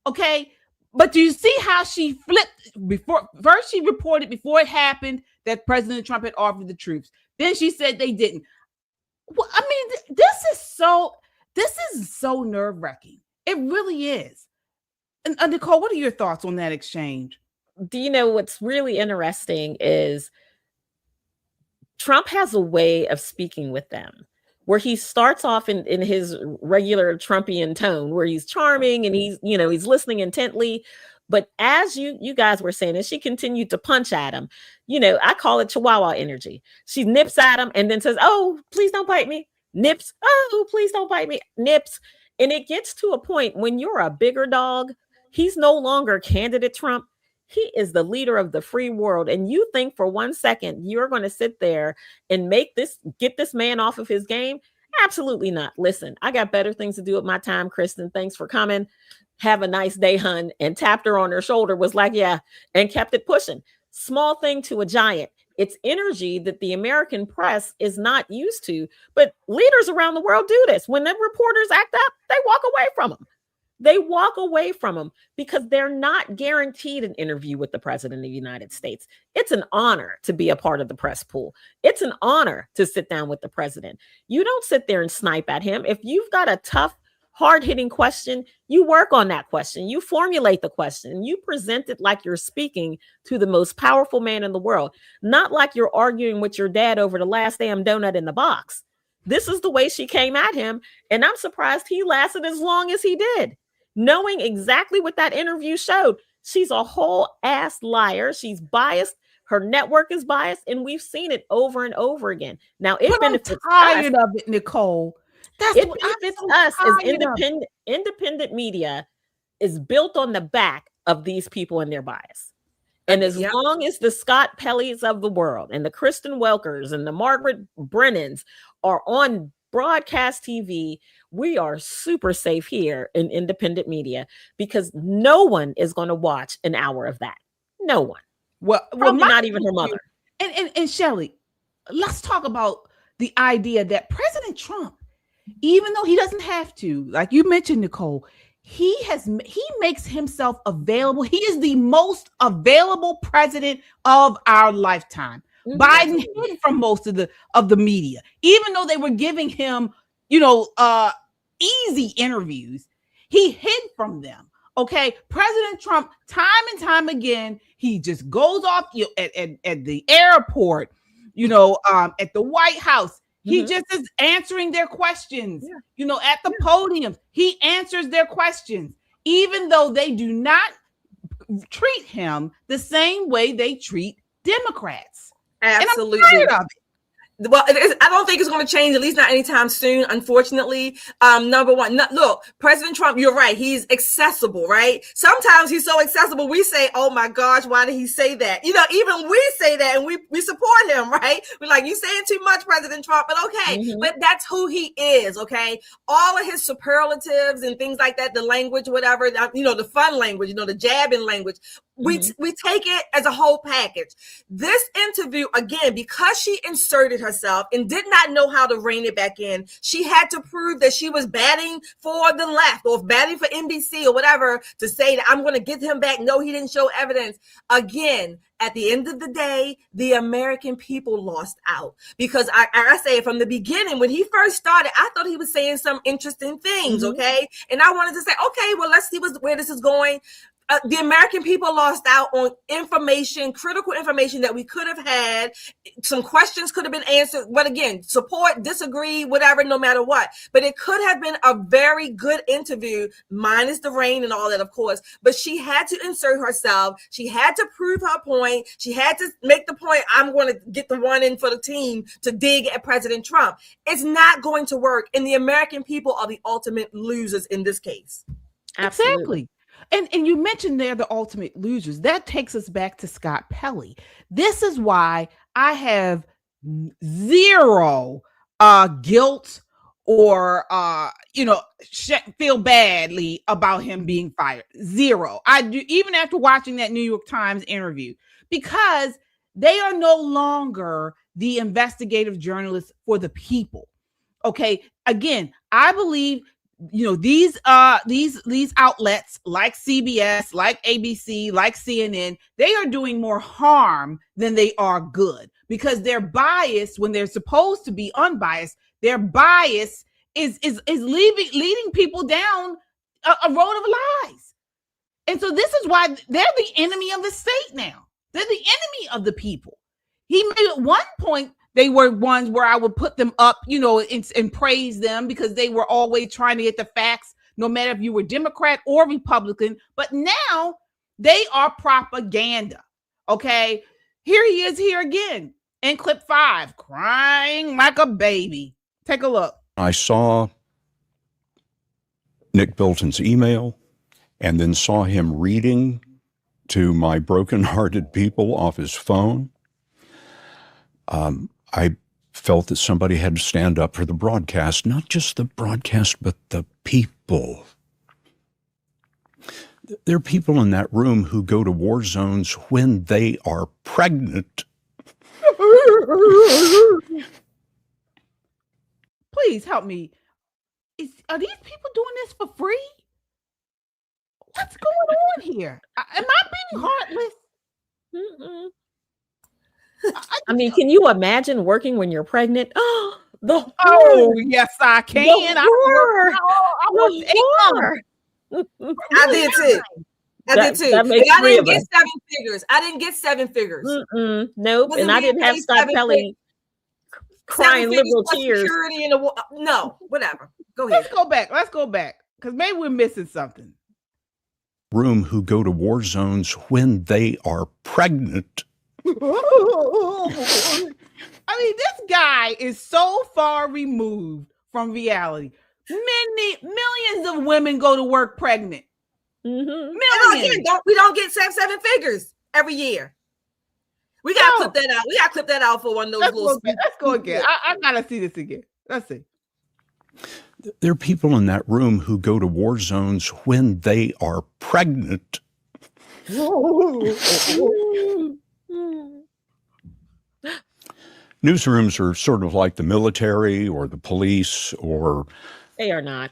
Okay. But do you see how she flipped before? First, she reported before it happened that President Trump had offered the troops. Then she said they didn't. Well, I mean, this is so nerve-wracking. It really is. And Nicole, what are your thoughts on that exchange? Do you know what's really interesting is Trump has a way of speaking with them where he starts off in his regular Trumpian tone, where he's charming and he's listening intently. But as you guys were saying, as she continued to punch at him, I call it Chihuahua energy. She nips at him and then says, "Oh, please don't bite me." Nips. "Oh, please don't bite me." Nips. And it gets to a point when you're a bigger dog, he's no longer candidate Trump. He is the leader of the free world. And you think for 1 second you're going to sit there and get this man off of his game? Absolutely not. Listen, I got better things to do with my time, Kristen. Thanks for coming. Have a nice day, hun. And tapped her on her shoulder, was like, yeah, and kept it pushing. Small thing to a giant. It's energy that the American press is not used to. But leaders around the world do this. When the reporters act up, they walk away from them. They walk away from them because they're not guaranteed an interview with the president of the United States. It's an honor to be a part of the press pool. It's an honor to sit down with the president. You don't sit there and snipe at him. If you've got a tough, hard-hitting question, you work on that question. You formulate the question and you present it like you're speaking to the most powerful man in the world, not like you're arguing with your dad over the last damn donut in the box. This is the way she came at him, and I'm surprised he lasted as long as he did, knowing exactly what that interview showed. She's a whole ass liar. She's biased. Her network is biased, and we've seen it over and over again. Now, it benefits us. I'm tired of it, Nicole. It benefits us as independent media is built on the back of these people and their bias. And as long as the Scott Pelleys of the world and the Kristen Welkers and the Margaret Brennans are on broadcast TV, we are super safe here in independent media because no one is going to watch an hour of that. No one. Probably not even her mother. And Shelley, let's talk about the idea that President Trump, even though he doesn't have to, like you mentioned, Nicole, he makes himself available. He is the most available president of our lifetime. Mm-hmm. Biden hid from most of the media, even though they were giving him, easy interviews. He hid from them. Okay, President Trump, time and time again, he just goes off at the airport, at the White House. He just is answering their questions, at the podium. He answers their questions, even though they do not treat him the same way they treat Democrats. Absolutely. And I'm tired of it. Well, I don't think it's going to change, at least not anytime soon, unfortunately. Number one, look, President Trump, you're right. He's accessible, right? Sometimes he's so accessible, we say, oh my gosh, why did he say that? Even we say that and we support him, right? We're like, you saying too much, President Trump, but okay. Mm-hmm. But that's who he is, okay? All of his superlatives and things like that, the language, whatever, the fun language, the jabbing language, we take it as a whole package. This interview, again, because she inserted herself and did not know how to rein it back in, she had to prove that she was batting for the left or batting for NBC or whatever to say that I'm going to get him back. No, he didn't show evidence. Again, at the end of the day, the American people lost out because I say from the beginning, when he first started, I thought he was saying some interesting things. Okay. And I wanted to say, okay, well, let's see where this is going. The American people lost out on information, critical information that we could have had. Some questions could have been answered. But again, support, disagree, whatever, no matter what. But it could have been a very good interview, minus the rain and all that, of course. But she had to insert herself. She had to prove her point. She had to make the point, I'm going to get the one in for the team to dig at President Trump. It's not going to work. And the American people are the ultimate losers in this case. Absolutely. And you mentioned they're the ultimate losers. That takes us back to Scott Pelley. This is why I have zero guilt or feel badly about him being fired. Zero. I do, even after watching that New York Times interview, because they are no longer the investigative journalists for the people. Okay. Again, I believe these outlets like CBS, like ABC, like CNN, they are doing more harm than they are good because they're biased when they're supposed to be unbiased. Their bias is leading people down a road of lies. And so this is why they're the enemy of the state now. They're the enemy of the people. He made at one point, they were ones where I would put them up, and praise them because they were always trying to get the facts, no matter if you were Democrat or Republican. But now they are propaganda. Okay. Here he is here again in clip 5, crying like a baby. Take a look. I saw Nick Bilton's email and then saw him reading to my brokenhearted people off his phone. I felt that somebody had to stand up for the broadcast, not just the broadcast, but the people. There are people in that room who go to war zones when they are pregnant. Please help me. Are these people doing this for free? What's going on here? Am I being heartless? Mm-mm. I mean, can you imagine working when you're pregnant? Oh, the horror. Oh, yes, I can. The horror. I worked 8 months. I did too. I did too. That makes And I three didn't of get us. 7 figures. I didn't get 7 figures. Nope. Wasn't And I being didn't have paid Scott 7 Pelley crying 7 figures liberal plus tears. security in the no, whatever. Go ahead. Let's go back. Because maybe we're missing something. Room who go to war zones when they are pregnant. I mean, this guy is so far removed from reality. Millions of women go to work pregnant. And again, we don't get 7 figures every year. We gotta clip that out. We gotta clip that out for one of those little. Let's go again. I gotta see this again. Let's see. There are people in that room who go to war zones when they are pregnant. Newsrooms are sort of like the military or the police or They are not.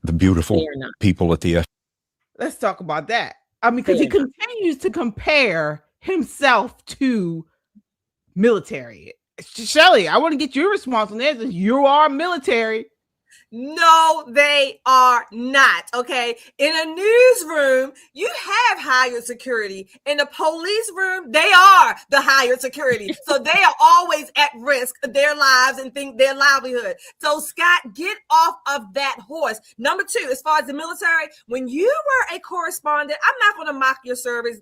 the beautiful people at the Let's talk about that. I mean, because he continues to compare himself to military. Shelley, I want to get your response on this. You are military. No, they are not. Okay. In a newsroom, you have hired security. In a police room, they are the hired security. So they are always at risk of their lives and their livelihood. So Scott, get off of that horse. Number 2, as far as the military, when you were a correspondent, I'm not going to mock your service,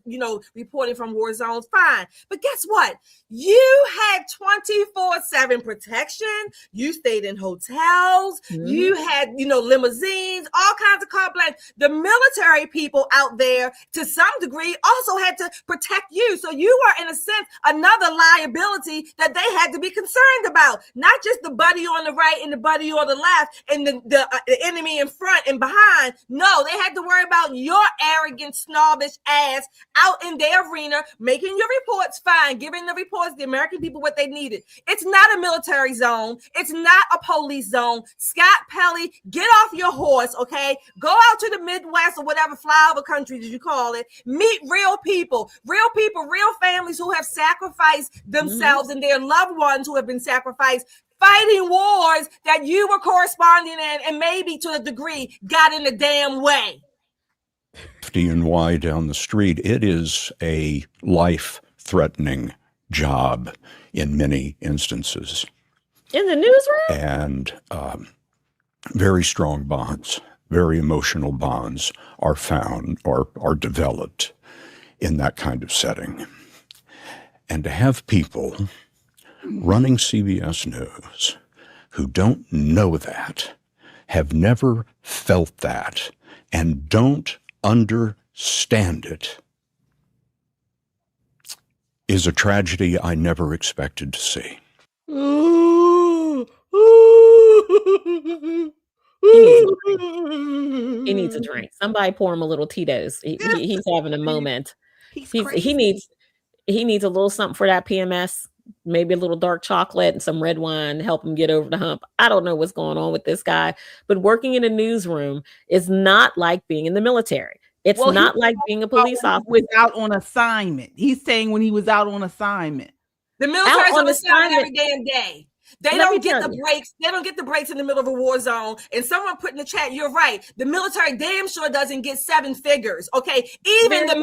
reporting from war zones. Fine. But guess what? You had 24/7 protection. You stayed in hotels. You had, limousines, all kinds of car blanks. The military people out there, to some degree, also had to protect you. So you were, in a sense, another liability that they had to be concerned about. Not just the buddy on the right and the buddy on the left and the enemy in front and behind. No, they had to worry about your arrogant, snobbish ass out in their arena, making your reports fine, giving the reports, the American people, what they needed. It's not a military zone. It's not a police zone. Scott Pelley, get off your horse, okay? Go out to the Midwest or whatever flyover country that you call it. Meet real people, real families who have sacrificed themselves and their loved ones who have been sacrificed fighting wars that you were corresponding in and maybe to a degree got in the damn way. FDNY down the street, it is a life-threatening job in many instances. In the newsroom? And very strong bonds, very emotional bonds are found or are developed in that kind of setting. And to have people running CBS News who don't know that, have never felt that, and don't understand it is a tragedy I never expected to see. He needs a drink. Somebody pour him a little Tito's. He's having a moment. He needs a little something for that PMS. Maybe a little dark chocolate and some red wine to help him get over the hump. I don't know what's going on with this guy, but working in a newsroom is not like being in the military. It's not like being a police officer. Was out on assignment. He's saying when he was out on assignment. The military's on assignment every damn day. They don't get the breaks. They don't get the breaks in the middle of a war zone. And someone put in the chat, you're right. The military damn sure doesn't get 7 figures. Okay. Even the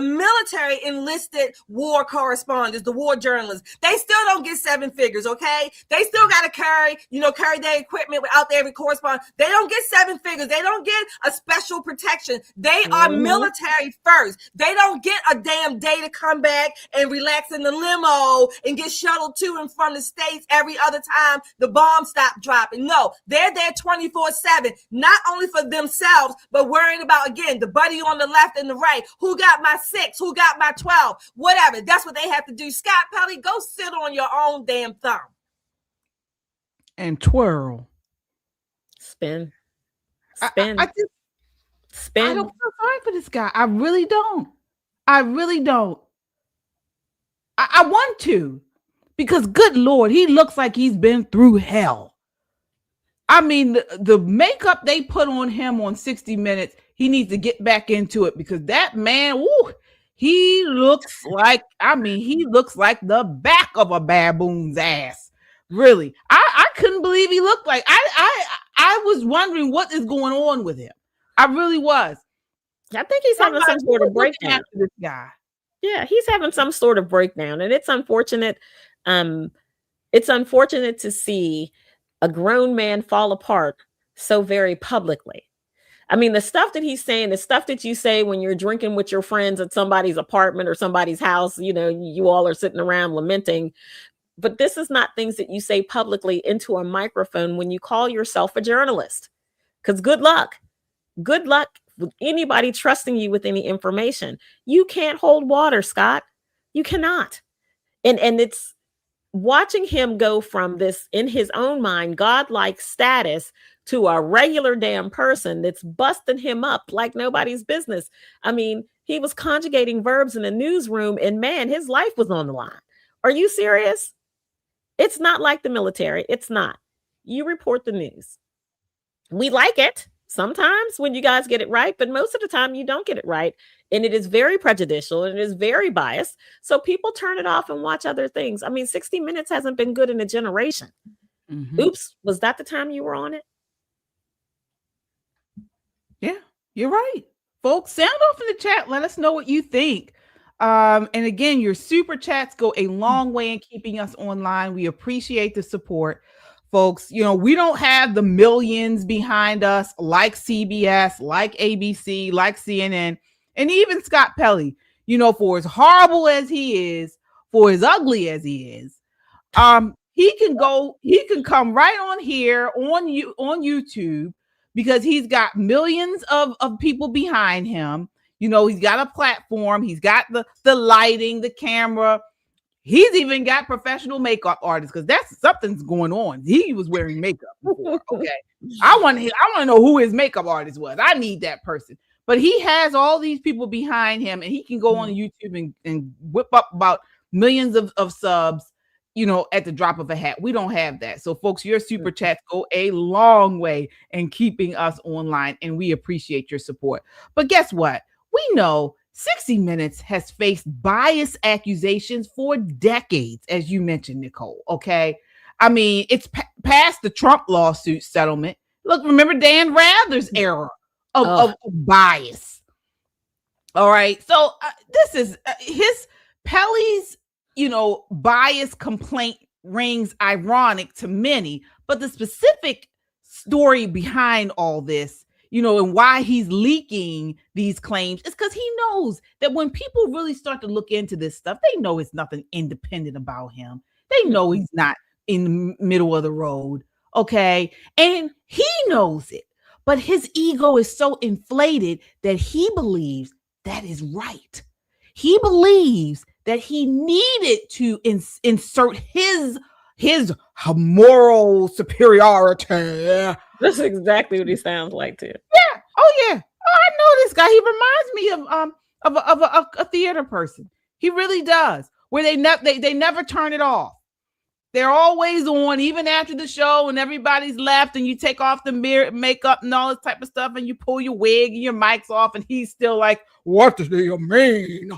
military enlisted war correspondents, the war journalists, they still don't get 7 figures. Okay. They still got to carry their equipment out there every correspondent. They don't get 7 figures. They don't get a special protection. They are military first. They don't get a damn day to come back and relax in the limo and get shuttled to and from the States every other time the bombs stop dropping. No, they're there 24/7, not only for themselves, but worrying about, again, the buddy on the left and the right. Who got my 6? Who got my 12? Whatever. That's what they have to do. Scott Pelley, go sit on your own damn thumb. And twirl. Spin. Spin. I don't feel sorry for this guy. I really don't. I want to. Because, good Lord, he looks like he's been through hell. I mean, the makeup they put on him on 60 Minutes he needs to get back into it because that man, woo, he looks like, he looks like the back of a baboon's ass. Really. I couldn't believe he looked like, I was wondering what is going on with him. I really was. I think he's having some sort of breakdown. This guy. Yeah, he's having some sort of breakdown, and it's unfortunate. It's unfortunate to see a grown man fall apart so very publicly. I mean, the stuff that he's saying, the stuff that you say when you're drinking with your friends at somebody's apartment or somebody's house, you all are sitting around lamenting. But this is not things that you say publicly into a microphone when you call yourself a journalist. Because good luck with anybody trusting you with any information. You can't hold water, Scott. You cannot. And it's watching him go from this, in his own mind, godlike status to a regular damn person that's busting him up like nobody's business. I mean, he was conjugating verbs in a newsroom and man, his life was on the line. Are you serious? It's not like the military. It's not. You report the news. We like it sometimes when you guys get it right, but most of the time you don't get it right. And it is very prejudicial and it is very biased. So people turn it off and watch other things. I mean, 60 Minutes hasn't been good in a generation. Mm-hmm. Oops. Was that the time you were on it? Yeah, you're right. Folks, sound off in the chat. Let us know what you think. And again, your super chats go a long way in keeping us online. We appreciate the support. Folks, we don't have the millions behind us like CBS, like ABC, like CNN, and even Scott Pelley, for as horrible as he is, for as ugly as he is, he can come right on here on YouTube because he's got millions of people behind him. He's got a platform. He's got the lighting, the camera. He's even got professional makeup artists because something's going on. He was wearing makeup before. Okay. I want to know who his makeup artist was. I need that person. But he has all these people behind him and he can go on YouTube and whip up about millions of subs, at the drop of a hat. We don't have that. So folks, your super chats go a long way in keeping us online and we appreciate your support. But guess what? We know 60 Minutes has faced bias accusations for decades, as you mentioned, Nicole. Okay. I mean, it's past the Trump lawsuit settlement. Look, remember Dan Rather's era of bias. All right. So this is his Pelley's, bias complaint rings ironic to many, but the specific story behind all this, and why he's leaking these claims is because he knows that when people really start to look into this stuff, they know it's nothing independent about him. They know he's not in the middle of the road. Okay. And he knows it, but his ego is so inflated that he believes that is right. He believes that he needed to insert his moral superiority. That's exactly what he sounds like too. Yeah. Oh yeah. Oh, I know this guy. He reminds me of a theater person. He really does. Where they never turn it off. They're always on, even after the show, and everybody's left, and you take off the makeup and all this type of stuff, and you pull your wig and your mics off, and he's still like, "What do you mean?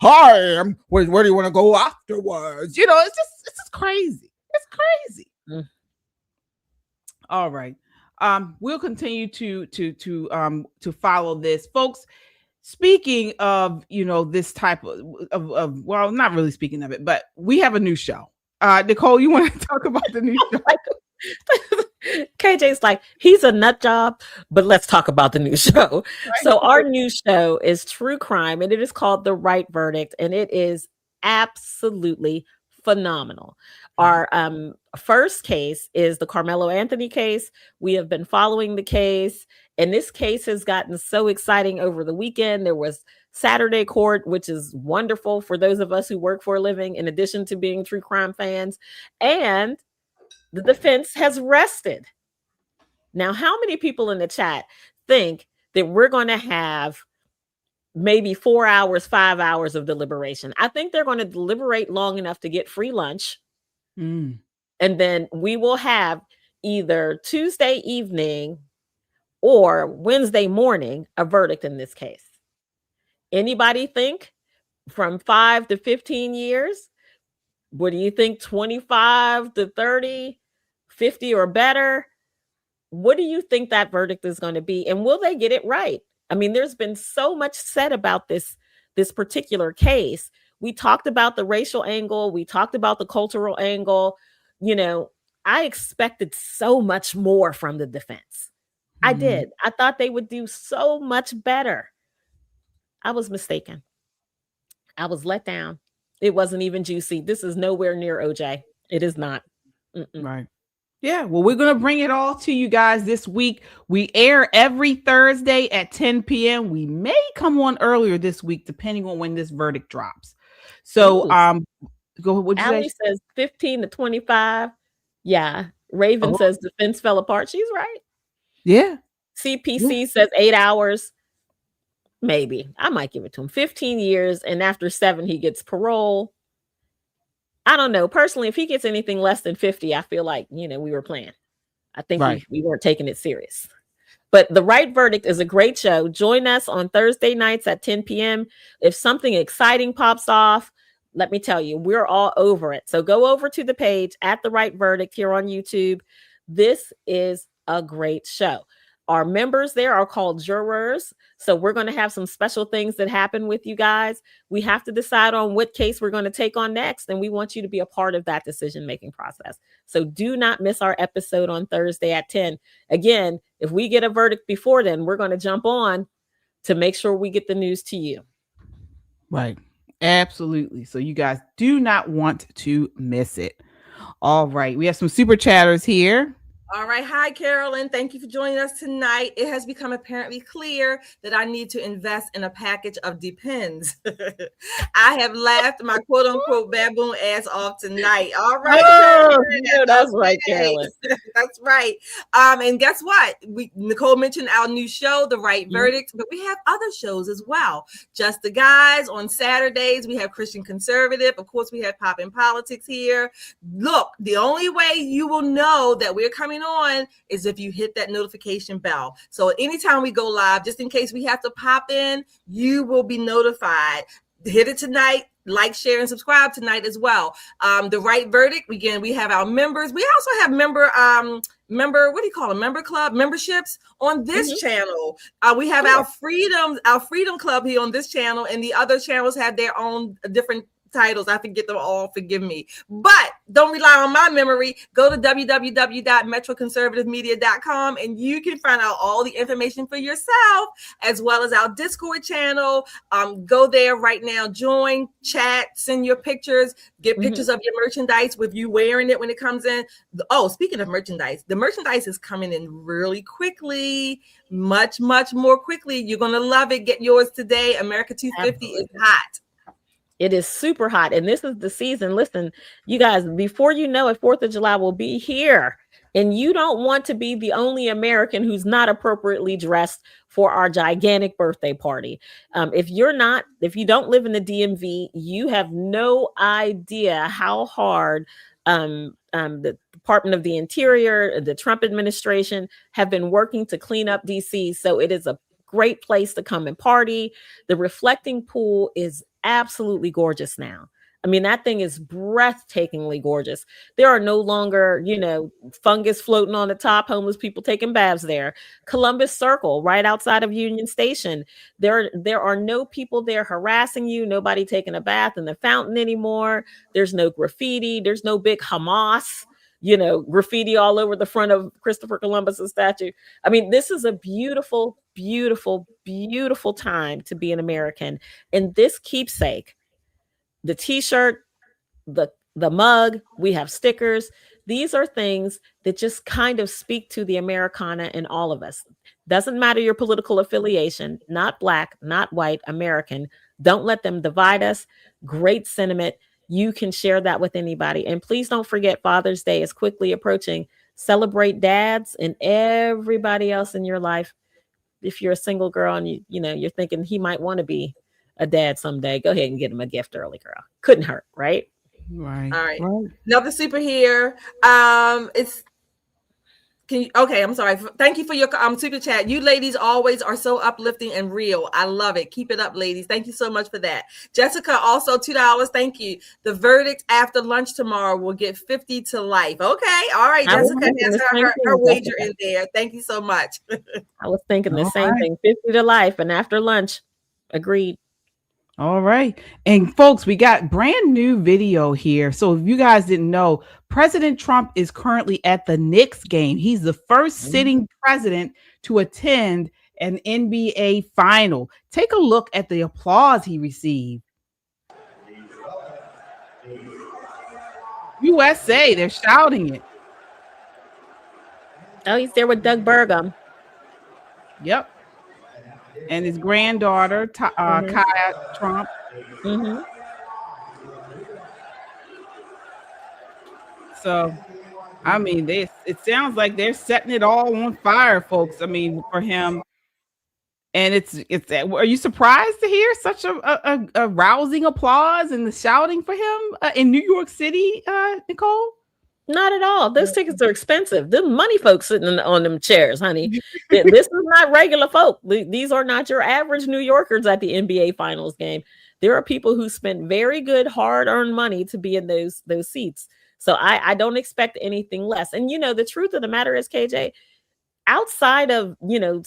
Hi, where do you want to go afterwards?" It's just crazy. It's crazy. All right. We'll continue to follow this, folks. Speaking of, this type of well, not really speaking of it, but we have a new show. Nicole, you want to talk about the new show? KJ's like, he's a nut job, but let's talk about the new show. Right. So our new show is true crime, and it is called The Right Verdict, and it is absolutely phenomenal. Our first case is the Carmelo Anthony case. We have been following the case, and this case has gotten so exciting over the weekend. There was Saturday court, which is wonderful for those of us who work for a living, in addition to being true crime fans. And the defense has rested. Now, how many people in the chat think that we're going to have maybe 4 hours, 5 hours of deliberation? I think they're going to deliberate long enough to get free lunch. And then we will have either Tuesday evening or Wednesday morning a verdict in this case? Anybody think from 5 to 15 years? What do you think? 25 to 30, 50 or better? What do you think that verdict is going to be? And will they get it right? I mean, there's been so much said about this particular case. We talked about the racial angle. We talked about the cultural angle. You know, I expected so much more from the defense. I did. I thought they would do so much better. I was mistaken. I was let down. It wasn't even juicy. This is nowhere near OJ. It is not. Right. Yeah, well, we're going to bring it all to you guys this week. We air every Thursday at 10 p.m. We may come on earlier this week, depending on when this verdict drops. So, go. What Allie says 15 to 25. Yeah. Raven says defense fell apart. She's right. Yeah. CPC says 8 hours. Maybe. I might give it to him 15 years. And after 7, he gets parole. I don't know. Personally, if he gets anything less than 50, I feel like, we were playing. I think we weren't taking it serious. But The Right Verdict is a great show. Join us on Thursday nights at 10 p.m. If something exciting pops off, let me tell you, we're all over it. So go over to the page at The Right Verdict here on YouTube. This is a great show. Our members there are called jurors. So we're going to have some special things that happen with you guys. We have to decide on what case we're going to take on next. And we want you to be a part of that decision-making process. So do not miss our episode on Thursday at 10. Again, if we get a verdict before then, we're going to jump on to make sure we get the news to you. Right. Absolutely. So you guys do not want to miss it. All right. We have some super chatters here. All right. Hi, Carolyn. Thank you for joining us tonight. It has become apparently clear that I need to invest in a package of Depends. I have laughed my quote unquote baboon ass off tonight. All right. That's right, Carolyn. That's right. And guess what? Nicole mentioned our new show, The Right Verdict, but we have other shows as well. Just the Guys on Saturdays. We have Christian Conservative. Of course, we have Pop in Politics here. Look, the only way you will know that we're coming on is if you hit that notification bell. So anytime we go live, just in case we have to pop in, you will be notified. Hit it tonight. Like, share, and subscribe tonight as well. The Right Verdict. Again, we have our members. We also have member, what do you call them? Member club memberships on this channel. We have our Freedom Club here on this channel, and the other channels have their own different titles. I forget them all, forgive me. But don't rely on my memory. Go to www.metroconservativemedia.com and you can find out all the information for yourself, as well as our Discord channel. Go there right now, join, chat, send your pictures, get pictures of your merchandise with you wearing it when it comes in. Oh, speaking of merchandise, the merchandise is coming in really quickly, much more quickly. You're going to love it. Get yours today. America 250 is hot. It is super hot. And this is the season. Listen, you guys, before you know it, 4th of July will be here. And you don't want to be the only American who's not appropriately dressed for our gigantic birthday party. If you don't live in the DMV, you have no idea how hard the Department of the Interior, the Trump administration have been working to clean up DC. So it is a great place to come and party. The reflecting pool is absolutely gorgeous now. I mean, that thing is breathtakingly gorgeous. There are no longer, fungus floating on the top, homeless people taking baths there. Columbus Circle, right outside of Union Station. There are no people there harassing you, nobody taking a bath in the fountain anymore. There's no graffiti. There's no big Hamas, graffiti all over the front of Christopher Columbus's statue. I mean, this is a beautiful, beautiful, beautiful time to be an American. And this keepsake, the t-shirt, the mug, we have stickers. These are things that just kind of speak to the Americana in all of us. Doesn't matter your political affiliation, not Black, not white, American. Don't let them divide us. Great sentiment. You can share that with anybody. And please don't forget, Father's Day is quickly approaching. Celebrate dads and everybody else in your life. If you're a single girl and you're thinking he might want to be a dad someday, go ahead and get him a gift early, girl. Couldn't hurt, right? Right. All right. Another super here. It's Okay, I'm sorry. Thank you for your super chat. You ladies always are so uplifting and real. I love it. Keep it up, ladies. Thank you so much for that. Jessica, also $2. Thank you. The verdict after lunch tomorrow will get 50 to life. Okay. All right. Jessica has her wager in there. Thank you so much. I was thinking the same thing. 50 to life and after lunch. Agreed. All right. And folks, we got brand new video here. So if you guys didn't know, President Trump is currently at the Knicks game. He's the first sitting president to attend an NBA final. Take a look at the applause he received. USA, they're shouting it. Oh, he's there with Doug Burgum. Yep. And his granddaughter, Kaya Trump. So, I mean, it sounds like they're setting it all on fire, folks. I mean, for him. And it's. Are you surprised to hear such a rousing applause and the shouting for him in New York City, Nicole? Not at all. Those tickets are expensive. The money folks sitting on them chairs, honey. This is not regular folk. These are not your average New Yorkers at the NBA Finals game. There are people who spent very good, hard-earned money to be in those seats. So I don't expect anything less. And the truth of the matter is, KJ, outside of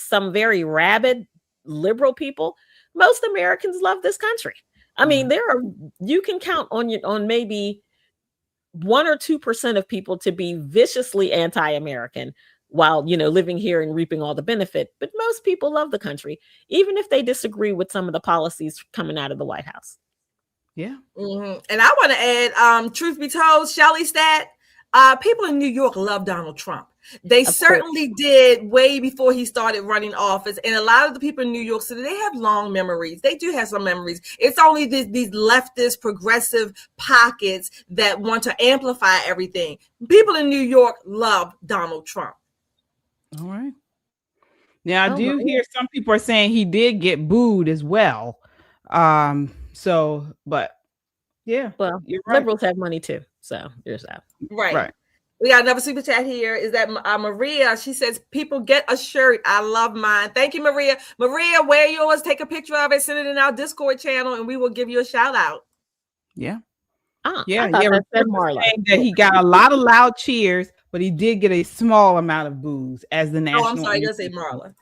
some very rabid liberal people, most Americans love this country. I mean, you can count on maybe 1 or 2% of people to be viciously anti-American while, living here and reaping all the benefit. But most people love the country, even if they disagree with some of the policies coming out of the White House. Yeah. And I want to add, truth be told, Shelley Stat, people in New York love Donald Trump. They certainly did way before he started running office. And a lot of the people in New York City, they have long memories. They do have some memories. It's only these leftist, progressive pockets that want to amplify everything. People in New York love Donald Trump. All right. Now, I do hear some people are saying he did get booed as well. But yeah. Well, right. Liberals have money too. So there's that. Right. We got another super chat here. Is that Maria? She says, people get a shirt. I love mine. Thank you, Maria. Maria, wear yours. Take a picture of it. Send it in our Discord channel, and we will give you a shout out. Yeah. Yeah. That said Marla. That he got a lot of loud cheers, but he did get a small amount of boos as the national. Oh, I'm sorry. You'll say Marla.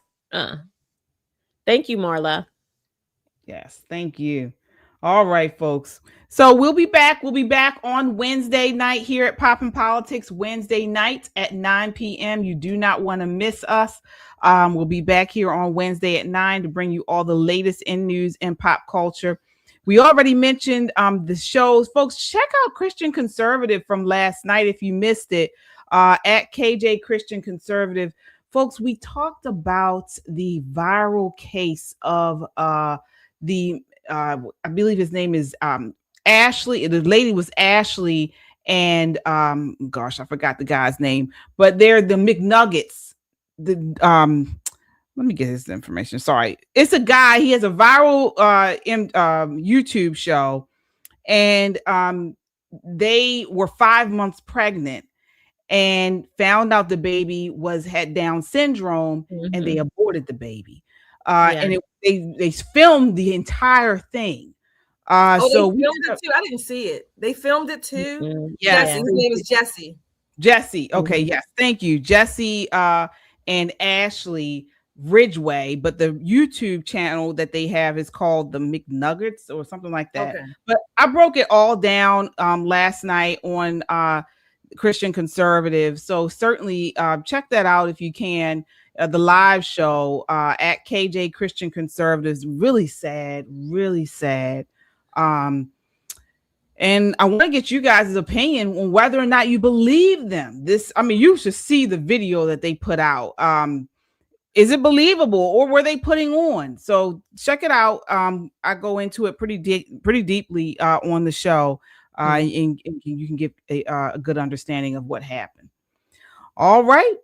Thank you, Marla. Yes. Thank you. All right, folks. So we'll be back. We'll be back on Wednesday night here at Poppin' Politics, Wednesday night at 9 p.m. You do not want to miss us. We'll be back here on Wednesday at 9 to bring you all the latest in news and pop culture. We already mentioned the shows. Folks, check out Christian Conservative from last night if you missed it, at KJ Christian Conservative. Folks, we talked about the viral case of I believe his name is Ashley. The lady was Ashley, and I forgot the guy's name, but they're the McNuggets. Let me get his information. Sorry, it's a guy. He has a viral YouTube show, and they were 5 months pregnant and found out the baby had Down syndrome, and they aborted the baby. And they filmed the entire thing. So they filmed it too. I didn't see it. They filmed it too. Yes, his name is Jesse. Jesse. Okay, yes, thank you, Jesse and Ashley Ridgway. But the YouTube channel that they have is called the McNuggets or something like that. Okay. But I broke it all down last night on Christian Conservative. So certainly check that out if you can. The live show at KJ Christian Conservatives. Really sad. And I want to get you guys' opinion on whether or not you believe them. You should see the video that they put out. Is it believable, or were they putting on? So check it out. I go into it pretty deeply on the show, and you can get a good understanding of what happened. All right.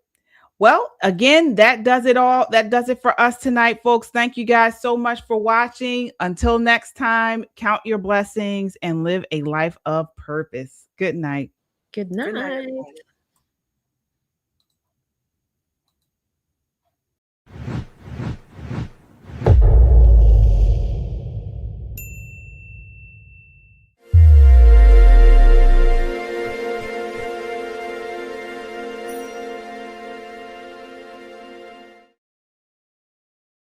Well, again, that does it all. That does it for us tonight, folks. Thank you guys so much for watching. Until next time, count your blessings and live a life of purpose. Good night. Good night.